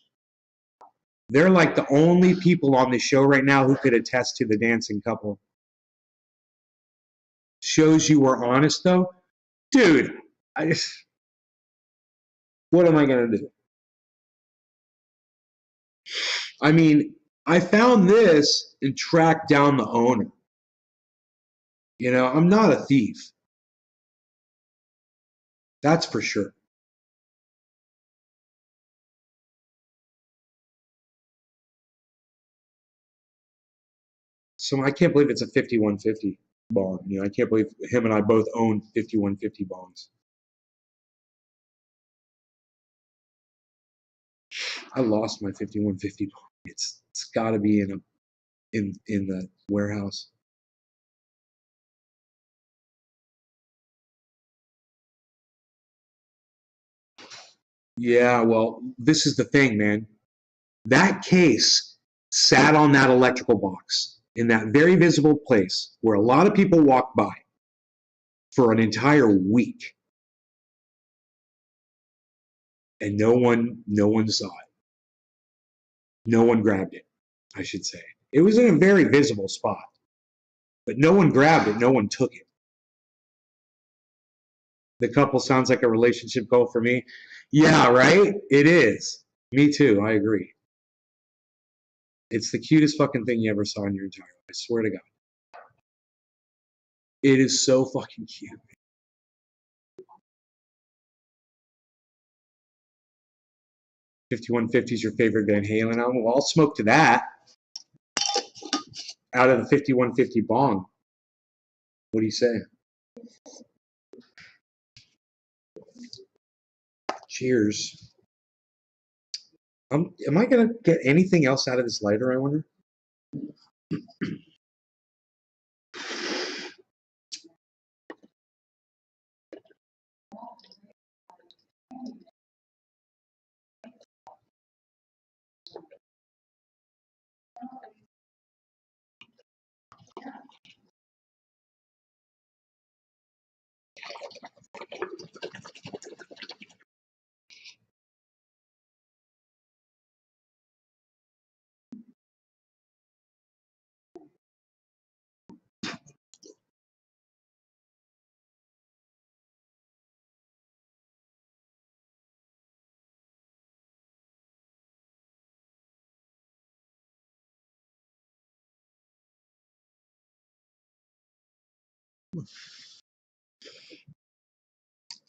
A: They're like the only people on the show right now who could attest to the dancing couple. Shows you were honest, though. Dude, what am I going to do? I mean, I found this and tracked down the owner. You know, I'm not a thief. That's for sure. So I can't believe it's a 5150 bond. You know, I can't believe him and I both own 5150 bonds. I lost my 5150 bond. It's got to be in the warehouse. Yeah, well, this is the thing, man. That case sat on that electrical box in that very visible place where a lot of people walk by for an entire week. And no one saw it. No one grabbed it, I should say. It was in a very visible spot. But no one grabbed it, no one took it. The couple sounds like a relationship goal for me. Yeah, right? It is. Me too, I agree. It's the cutest fucking thing you ever saw in your entire life. I swear to God. It is so fucking cute. 5150 is your favorite Van Halen album? Well, I'll smoke to that. Out of the 5150 bong. What do you say? Cheers. Am I going to get anything else out of this lighter, I wonder?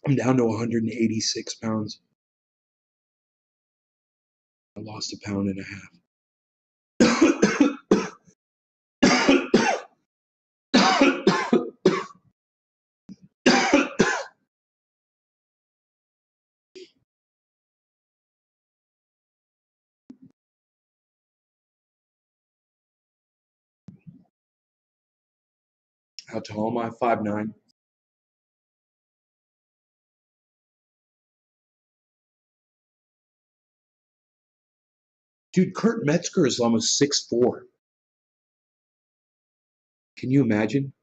A: I'm down to 186 pounds. I lost a pound and a half. How tall am I? 5'9". Dude, Kurt Metzger is almost 6'4". Can you imagine?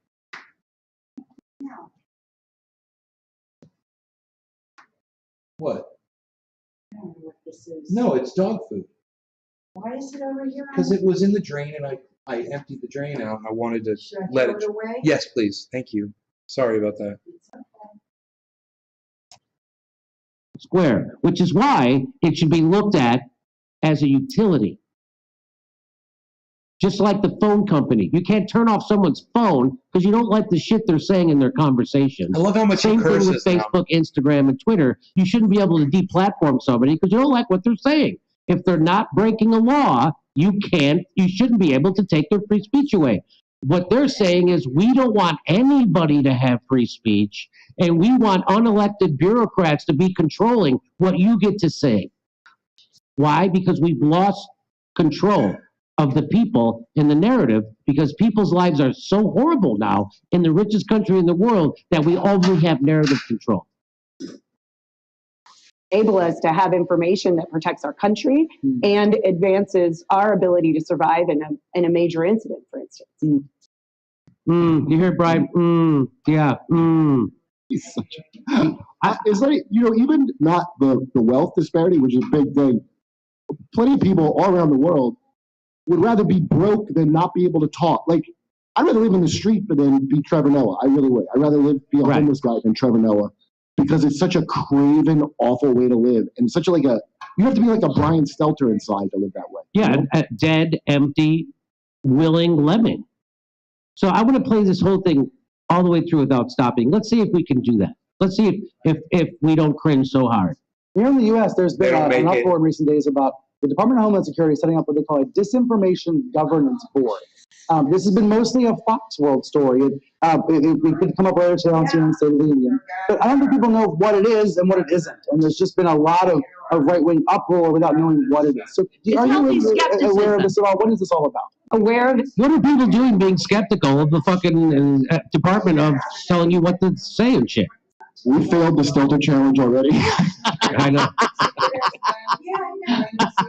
A: What?
F: I don't know what this is.
A: No, it's dog food.
F: Why is it over here?
A: Because it was in the drain and I emptied the drain out. I wanted to
F: Should I
A: let
F: throw
A: it.
F: it away?
A: Yes, please. Thank you. Sorry about that.
F: It's okay.
C: Square, which is why it should be looked at as a utility. Just like the phone company. You can't turn off someone's phone because you don't like the shit they're saying in their conversations.
A: I love how much he
C: Same thing with
A: curses now.
C: Facebook, Instagram, and Twitter. You shouldn't be able to deplatform somebody because you don't like what they're saying. If they're not breaking a law, you shouldn't be able to take their free speech away. What they're saying is we don't want anybody to have free speech, and we want unelected bureaucrats to be controlling what you get to say. Why? Because we've lost control of the people in the narrative, because people's lives are so horrible now in the richest country in the world that we only have narrative control.
B: Enable us to have information that protects our country and advances our ability to survive in a major incident, for instance.
C: You hear Brian? Yeah.
D: He's such it's like, you know, even not the wealth disparity, which is a big thing. Plenty of people all around the world would rather be broke than not be able to talk. Like, I'd rather live in the street than be Trevor Noah. I really would. I'd rather be a homeless guy than Trevor Noah, because it's such a craven, awful way to live. And it's such you have to be like a Brian Stelter inside to live that way.
C: Yeah,
D: you know?
C: a dead, empty, willing lemon. So I want to play this whole thing all the way through without stopping. Let's see if we can do that. Let's see if we don't cringe so hard.
E: Here in the U.S., there's been
A: don't
E: an
A: make it.
E: uproar in recent days about the Department of Homeland Security setting up what they call a disinformation governance board. This has been mostly a Fox World story. It could come up later today on CNN State of the Union. But I don't think people know what it is and what it isn't. And there's just been a lot of right-wing uproar without knowing what it is. So are you aware of this at all? What is this all about?
B: Aware of
C: What are people doing being skeptical of the fucking department of telling you what to say and shit?
D: We failed the Stelter challenge already.
C: I know.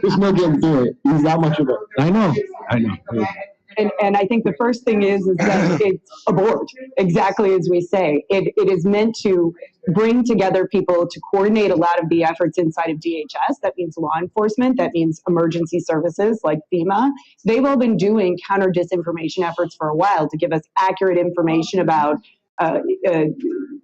D: There's no getting through it. He's that much of a.
C: I know.
B: And I think the first thing is that it's a board, exactly as we say. It is meant to bring together people to coordinate a lot of the efforts inside of DHS. That means law enforcement. That means emergency services like FEMA. They've all been doing counter disinformation efforts for a while to give us accurate information about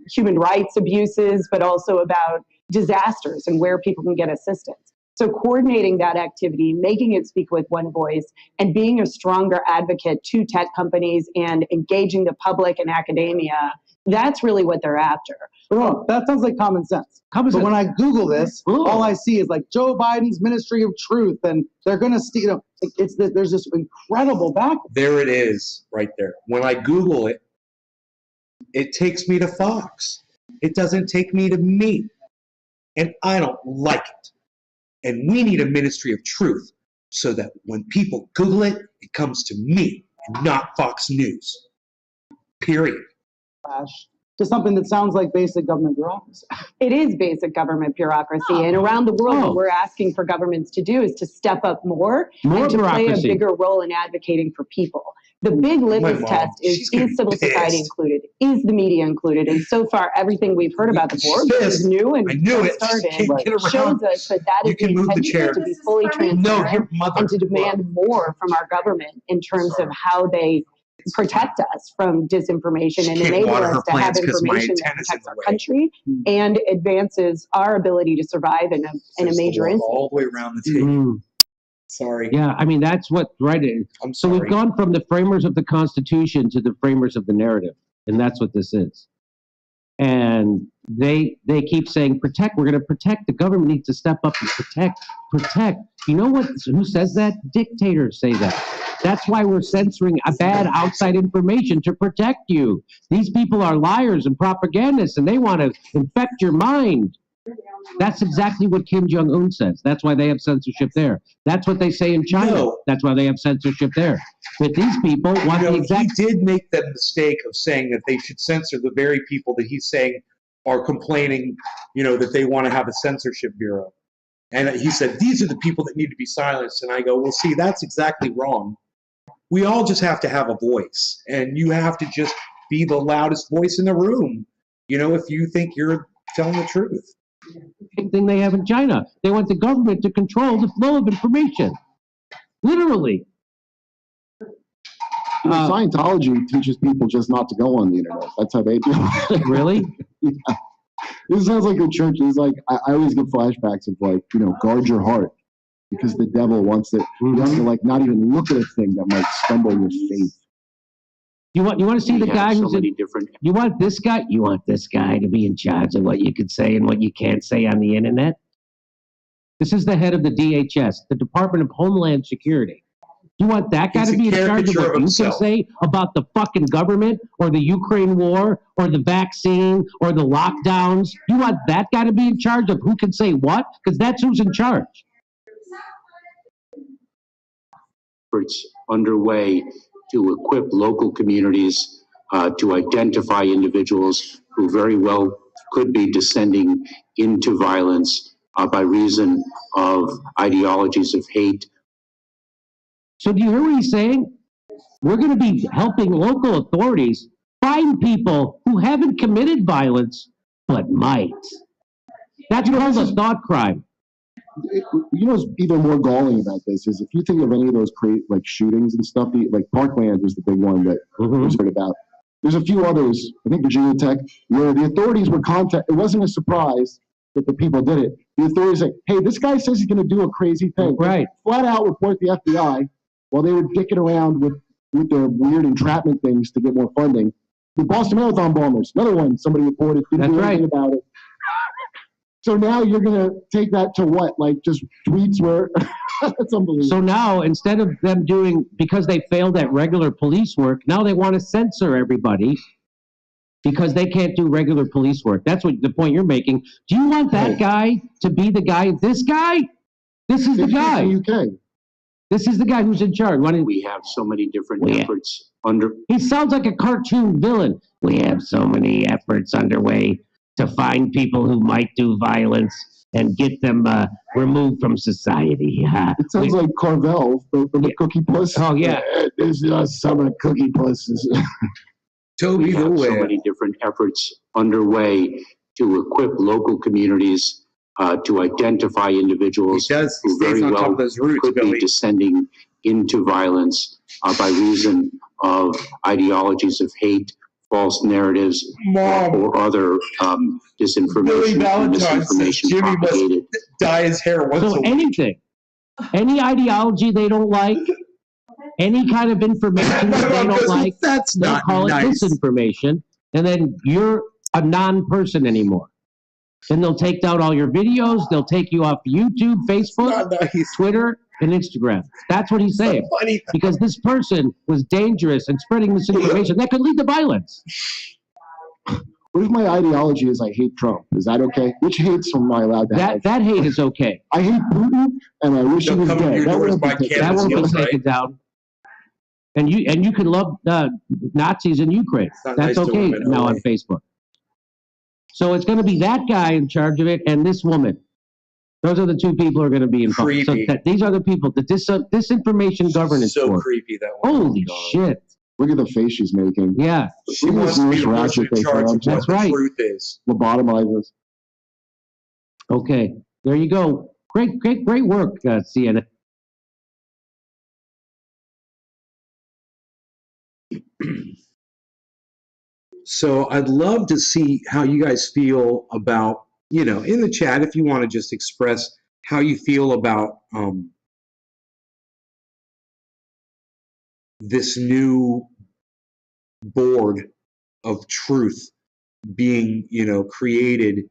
B: human rights abuses, but also about disasters and where people can get assistance. So coordinating that activity, making it speak with one voice, and being a stronger advocate to tech companies and engaging the public and academia, that's really what they're after.
E: Well, that sounds like common sense.
C: Common
E: But
C: sense.
E: when I Google this,
C: Ooh.
E: all I see is like Joe Biden's Ministry of Truth, and they're going to steal. You know, there's this incredible back.
A: There it is, right there. When I Google it, it takes me to Fox. It doesn't take me to me. And I don't like it. And we need a Ministry of Truth so that when people Google it, it comes to me and not Fox News. Period.
E: To something that sounds like basic government bureaucracy.
B: It is basic government bureaucracy. And around the world,
C: Oh.
B: what we're asking for governments to do is to step up more
C: More
B: and to play a
C: bureaucracy.
B: bigger role in advocating for people. The big litmus
A: mom,
B: test
A: she's gonna
B: is
A: be
B: civil society
A: pissed.
B: included? Is the media included? And so far, everything we've heard about the
A: She's
B: board, which is
A: pissed.
B: new and
A: I knew it.
B: started,
A: Just can't get around.
B: shows us that that
A: You
B: is the
A: can move the chair.
B: intention to be fully
A: No,
B: transparent
A: your mother.
B: and to demand more from our government in terms of how they protect us from disinformation
A: She
B: and
A: can't
B: enable
A: water
B: us
A: her
B: to have
A: plants 'cause my
B: information that
A: antenna's in
B: protects
A: the
B: our
A: way.
B: country and advances our ability to survive in a
A: There's the
B: major
A: wall
B: incident.
A: all the way around the table.
C: Mm.
A: Sorry.
C: Yeah, I mean, that's what, right.
A: I'm
C: So
A: sorry.
C: we've gone from the framers of the Constitution to the framers of the narrative. And that's what this is. And they keep saying protect. We're going to protect. The government needs to step up and protect. You know what? Who says that? Dictators say that. That's why we're censoring a bad outside information to protect you. These people are liars and propagandists, and they want to infect your mind. That's exactly what Kim Jong-un says. That's why they have censorship there. That's what they say in China.
A: No.
C: That's why they have censorship there. But these people want the exact.
A: He did make the mistake of saying that they should censor the very people that he's saying are complaining, that they want to have a censorship bureau. And he said, these are the people that need to be silenced. And I go, well, see, that's exactly wrong. We all just have to have a voice. And you have to just be the loudest voice in the room, if you think you're telling the truth.
C: Same thing they have in China. They want the government to control the flow of information. Literally.
D: Scientology teaches people just not to go on the internet. That's how they do it.
C: Really?
D: Yeah. This sounds like a church. It's like, I always get flashbacks of guard your heart, because the devil wants it. You have to not even look at a thing that might stumble your faith.
C: You want to see the guy who's
G: different.
C: You want this guy to be in charge of what you can say and what you can't say on the internet? This is the head of the DHS, the Department of Homeland Security. You want that guy to be in charge of what you can say about the fucking government or the Ukraine war or the vaccine or the lockdowns? You want that guy to be in charge of who can say what? Because that's who's in charge.
G: Efforts underway to equip local communities to identify individuals who very well could be descending into violence by reason of ideologies of hate.
C: So do you hear what he's saying? We're going to be helping local authorities find people who haven't committed violence, but might. That's called a thought crime.
D: What's even more galling about this is if you think of any of those shootings and stuff, like Parkland was the big one that was heard about. There's a few others, I think Virginia Tech, where the authorities were contacted. It wasn't a surprise that the people did it. The authorities said, hey, this guy says he's going to do a crazy thing.
C: Right.
D: Flat out report the FBI while they were dicking around with their weird entrapment things to get more funding. The Boston Marathon bombers, another one somebody reported, didn't do anything about it. So now you're going to take that to what? Just tweets where that's unbelievable.
C: So now instead of them doing, because they failed at regular police work, now they want to censor everybody because they can't do regular police work. That's what the point you're making. Do you want that guy to be the guy? This guy? This is the guy.
D: UK.
C: This is the guy who's in charge.
G: We have so many different efforts under.
C: He sounds like a cartoon villain. We have so many efforts underway to find people who might do violence and get them removed from society.
D: It sounds like Carvel, the Cookie Puss.
C: Oh, yeah.
D: There's some Cookie Pusses.
G: We have so many different efforts underway to equip local communities to identify individuals who very well could be descending into violence by reason of ideologies of hate, false narratives, or other disinformation and misinformation propagated.
A: Dye his hair once a week.
C: Anything, any ideology they don't like, any kind of information that they don't like,
A: that's
C: they'll
A: not
C: call
A: nice.
C: it disinformation, and then you're a non-person anymore. Then they'll take down all your videos. They'll take you off YouTube, Facebook, Twitter, and Instagram. That's what he's saying.
A: Funny.
C: Because this person was dangerous and spreading misinformation that could lead to violence.
D: What if my ideology is I hate Trump? Is that okay? Which hates am I allowed to have?
C: That hate is okay.
D: I hate Putin, and I wish he was dead.
C: That won't be taken down. And you can love Nazis in Ukraine. That's okay now on Facebook. So it's going to be that guy in charge of it and this woman. Those are the two people who are going to be involved. So these are the people, the disinformation governance board.
A: So creepy, that one.
C: Holy shit.
D: Look at the face she's making.
C: Yeah.
A: She wants to be the person in charge of what
C: That's right.
A: the truth is.
D: Lobotomizes.
C: Okay. There you go. Great work, CNN.
A: So I'd love to see how you guys feel about, in the chat, if you want to just express how you feel about this new board of truth being, you know, created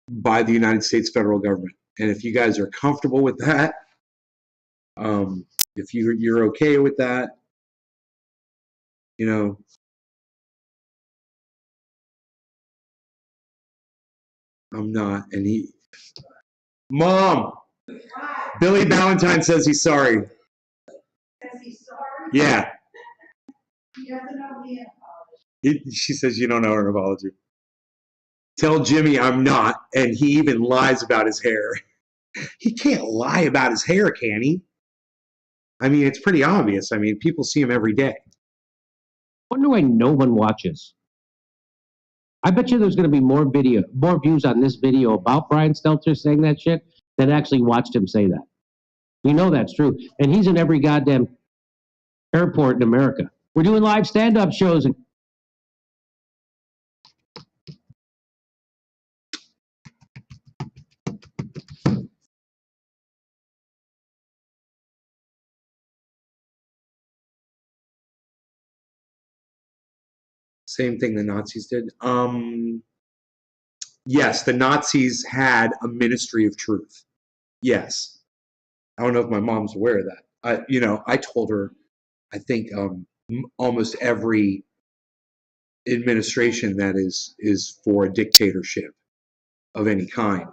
A: by the United States federal government. And if you guys are comfortable with that, if you're okay with that, you know, I'm not. And Mom, Billy Ballantyne says he's sorry.
F: Says he's sorry?
A: Yeah.
F: He doesn't owe me an apology.
A: She says you don't owe her an apology. Tell Jimmy I'm not, and he even lies about his hair. He can't lie about his hair, can he? I mean, it's pretty obvious. I mean, people see him every day.
C: Wonder why no one watches. I bet you there's going to be more views on this video about Brian Stelter saying that shit than actually watched him say that. You know that's true. And he's in every goddamn airport in America. We're doing live stand-up shows.
A: Same thing the Nazis did. Yes, the Nazis had a ministry of truth. Yes. I don't know if my mom's aware of that. I told her, I think almost every administration that is for a dictatorship of any kind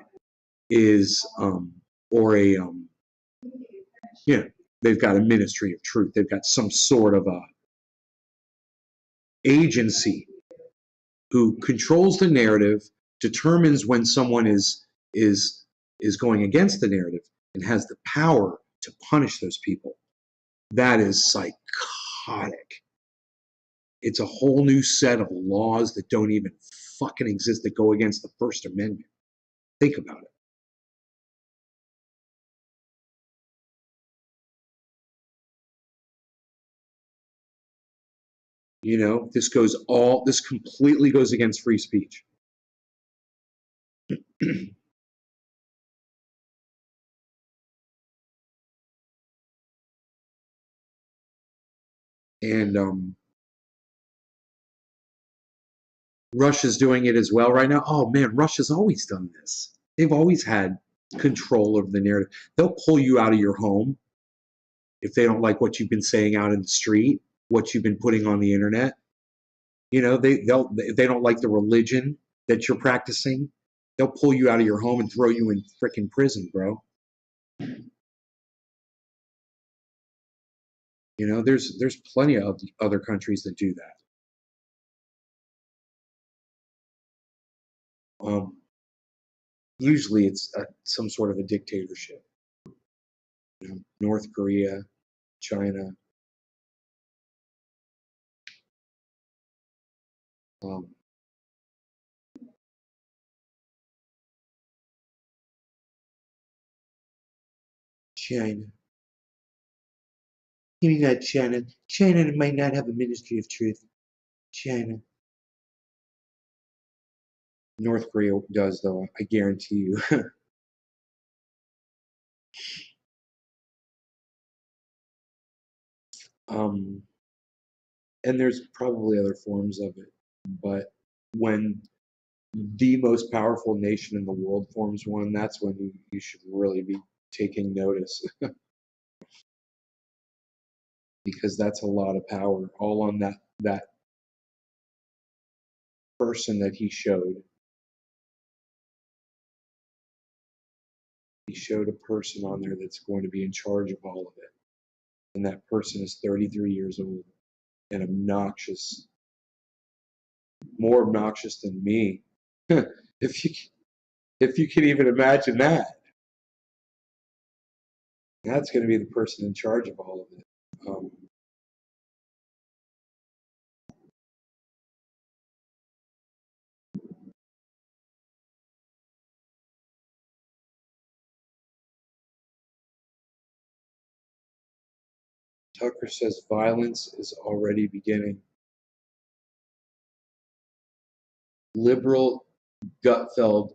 A: is they've got a ministry of truth. They've got some sort of a agency who controls the narrative, determines when someone is going against the narrative, and has the power to punish those people. That is psychotic. It's a whole new set of laws that don't even fucking exist, that go against the First Amendment. Think about it. You know, this completely goes against free speech. And Russia's doing it as well right now. Oh man, Russia's always done this. They've always had control over the narrative. They'll pull you out of your home if they don't like what you've been saying out in the street, what you've been putting on the internet. You know, they don't like the religion that you're practicing. They'll pull you out of your home and throw you in frickin' prison, bro. You know, there's plenty of other countries that do that. Usually it's some sort of a dictatorship. You know, North Korea, China. China. You mean not China? China might not have a ministry of truth. China. North Korea does, though, I guarantee you. And there's probably other forms of it, but when the most powerful nation in the world forms one, that's when you should really be taking notice. Because that's a lot of power, all on that person that he showed. He showed a person on there that's going to be in charge of all of it. And that person is 33 years old and obnoxious. More obnoxious than me. If you can even imagine that. That's going to be the person in charge of all of it. Tucker says violence is already beginning. Liberal Gutfeld.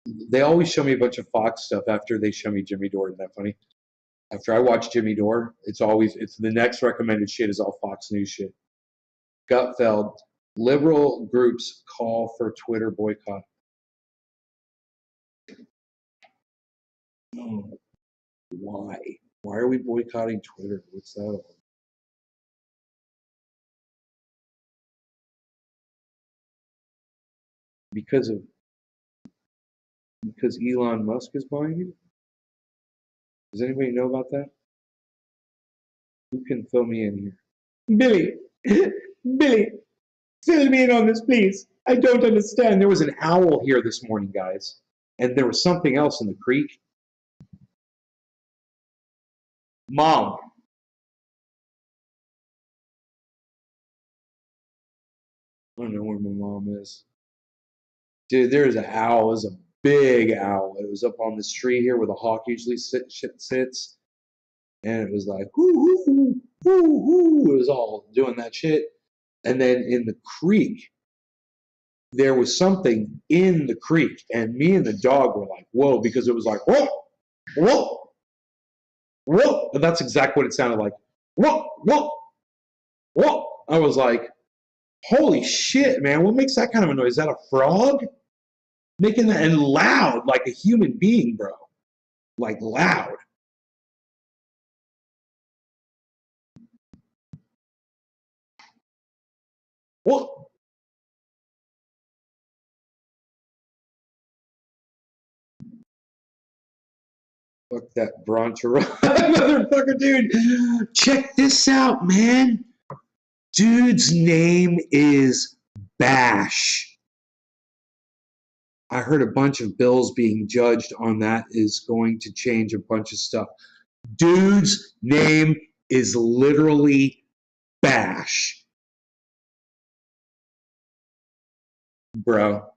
A: They always show me a bunch of Fox stuff after they show me Jimmy Dore. Isn't that funny? After I watch Jimmy Dore, it's the next recommended shit is all Fox News shit. Gutfeld. Liberal groups call for Twitter boycott. Oh, why? Why are we boycotting Twitter? What's that all? Because Elon Musk is buying it? Does anybody know about that? Who can fill me in here? Billy! Billy! Fill me in on this, please. I don't understand. There was an owl here this morning, guys. And there was something else in the creek. Mom. I don't know where my mom is. Dude, there's an owl. It was a big owl. It was up on this tree here where the hawk usually sits. And it was like, whoo, whoo, whoo, whoo. It was all doing that shit. And then in the creek, there was something in the creek. And me and the dog were like, whoa, because it was like, whoa, whoa, whoa. And that's exactly what it sounded like. Whoa, whoa, whoa. I was like, holy shit, man. What makes that kind of a noise? Is that a frog? Making that, and loud, like a human being, bro. Like loud. What? Fuck that Bronchero. Motherfucker, dude. Check this out, man. Dude's name is Bash. I heard a bunch of bills being judged on that is going to change a bunch of stuff. Dude's name is literally Bash. Bro.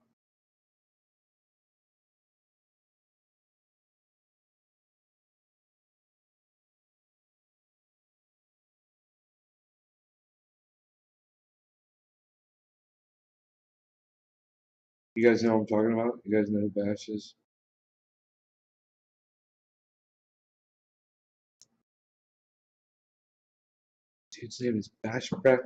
A: You guys know what I'm talking about? You guys know who Bash is? Dude's name is Bash, bro.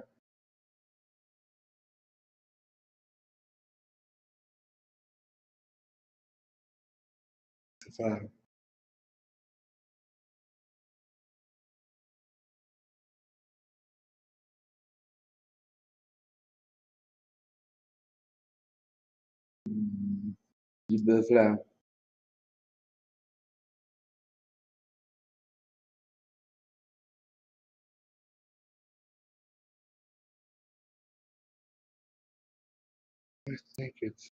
A: The flag. I think it's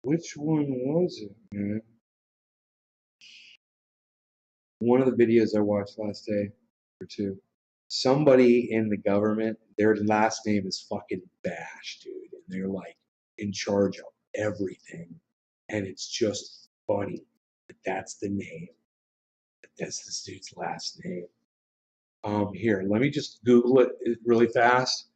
A: which one was it, man? One of the videos I watched last day or two. Somebody in the government, their last name is fucking Bash, dude. And they're like in charge of everything. And it's just funny that that's the name. That's this dude's last name. Here, let me just Google it really fast.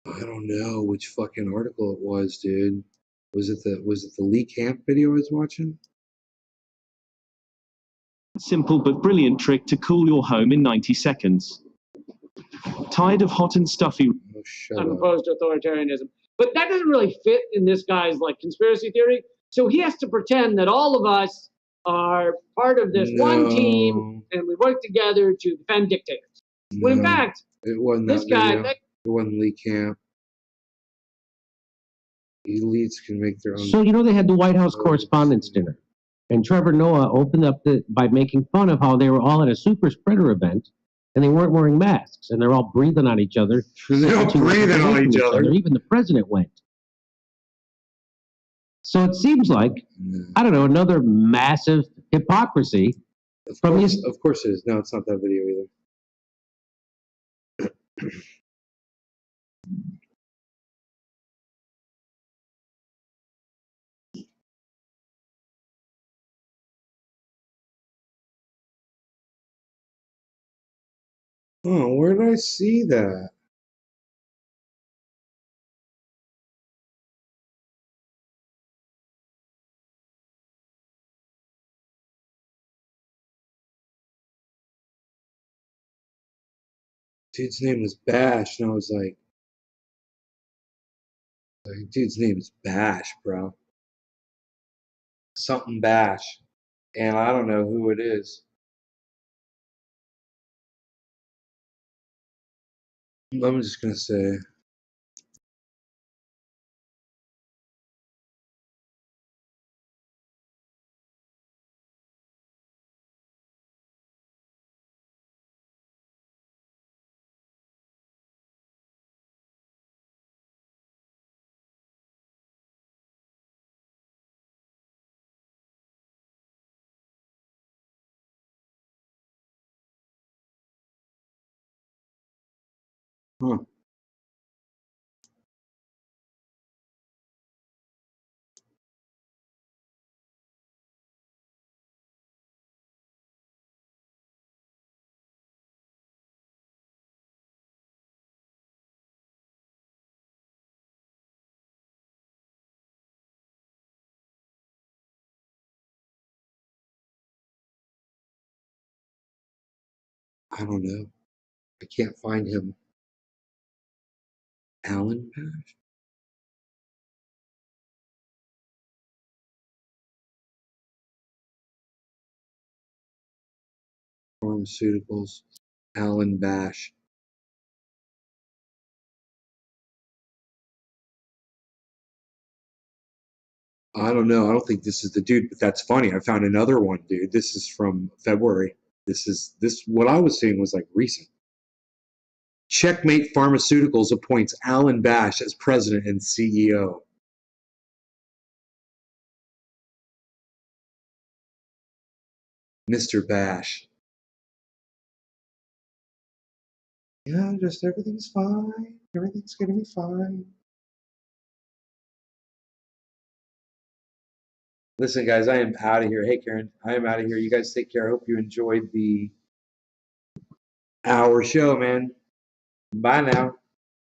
A: I don't know which fucking article it was, dude. Was it the Lee Camp video I was watching?
H: Simple but brilliant trick to cool your home in 90 seconds. Tired of hot and stuffy?
A: Oh, shut
I: I'm
A: up.
I: opposed to authoritarianism. But that doesn't really fit in this guy's like conspiracy theory. So he has to pretend that all of us are part of this one team and we work together to defend dictators. When in fact,
A: it wasn't
I: this
A: that
I: guy,
A: video. It wasn't Lee Camp. Elites can make their own.
C: So, you know, they had the White House Correspondents' Dinner. And Trevor Noah opened up by making fun of how they were all at a super spreader event. and they weren't wearing masks, and they're all breathing on each other.
A: They're all breathing on each other.
C: Even the president went. So it seems like, I don't know, another massive hypocrisy.
A: Of course it is. No, it's not that video either. Oh, where did I see that? Dude's name was Bash, and I was like, dude's name is Bash, bro. Something Bash. And I don't know who it is. I'm just going to say. Huh. I don't know. I can't find him. Alan Bash? Pharmaceuticals. Alan Bash. I don't know. I don't think this is the dude, but that's funny. I found another one, dude. This is from February. What I was saying was like recent. Checkmate Pharmaceuticals appoints Alan Bash as president and CEO. Mr. Bash. Yeah, just everything's fine. Everything's gonna be fine. Listen, guys, I am out of here. Hey, Karen, I am out of here. You guys take care. I hope you enjoyed the hour show, man. Bye now.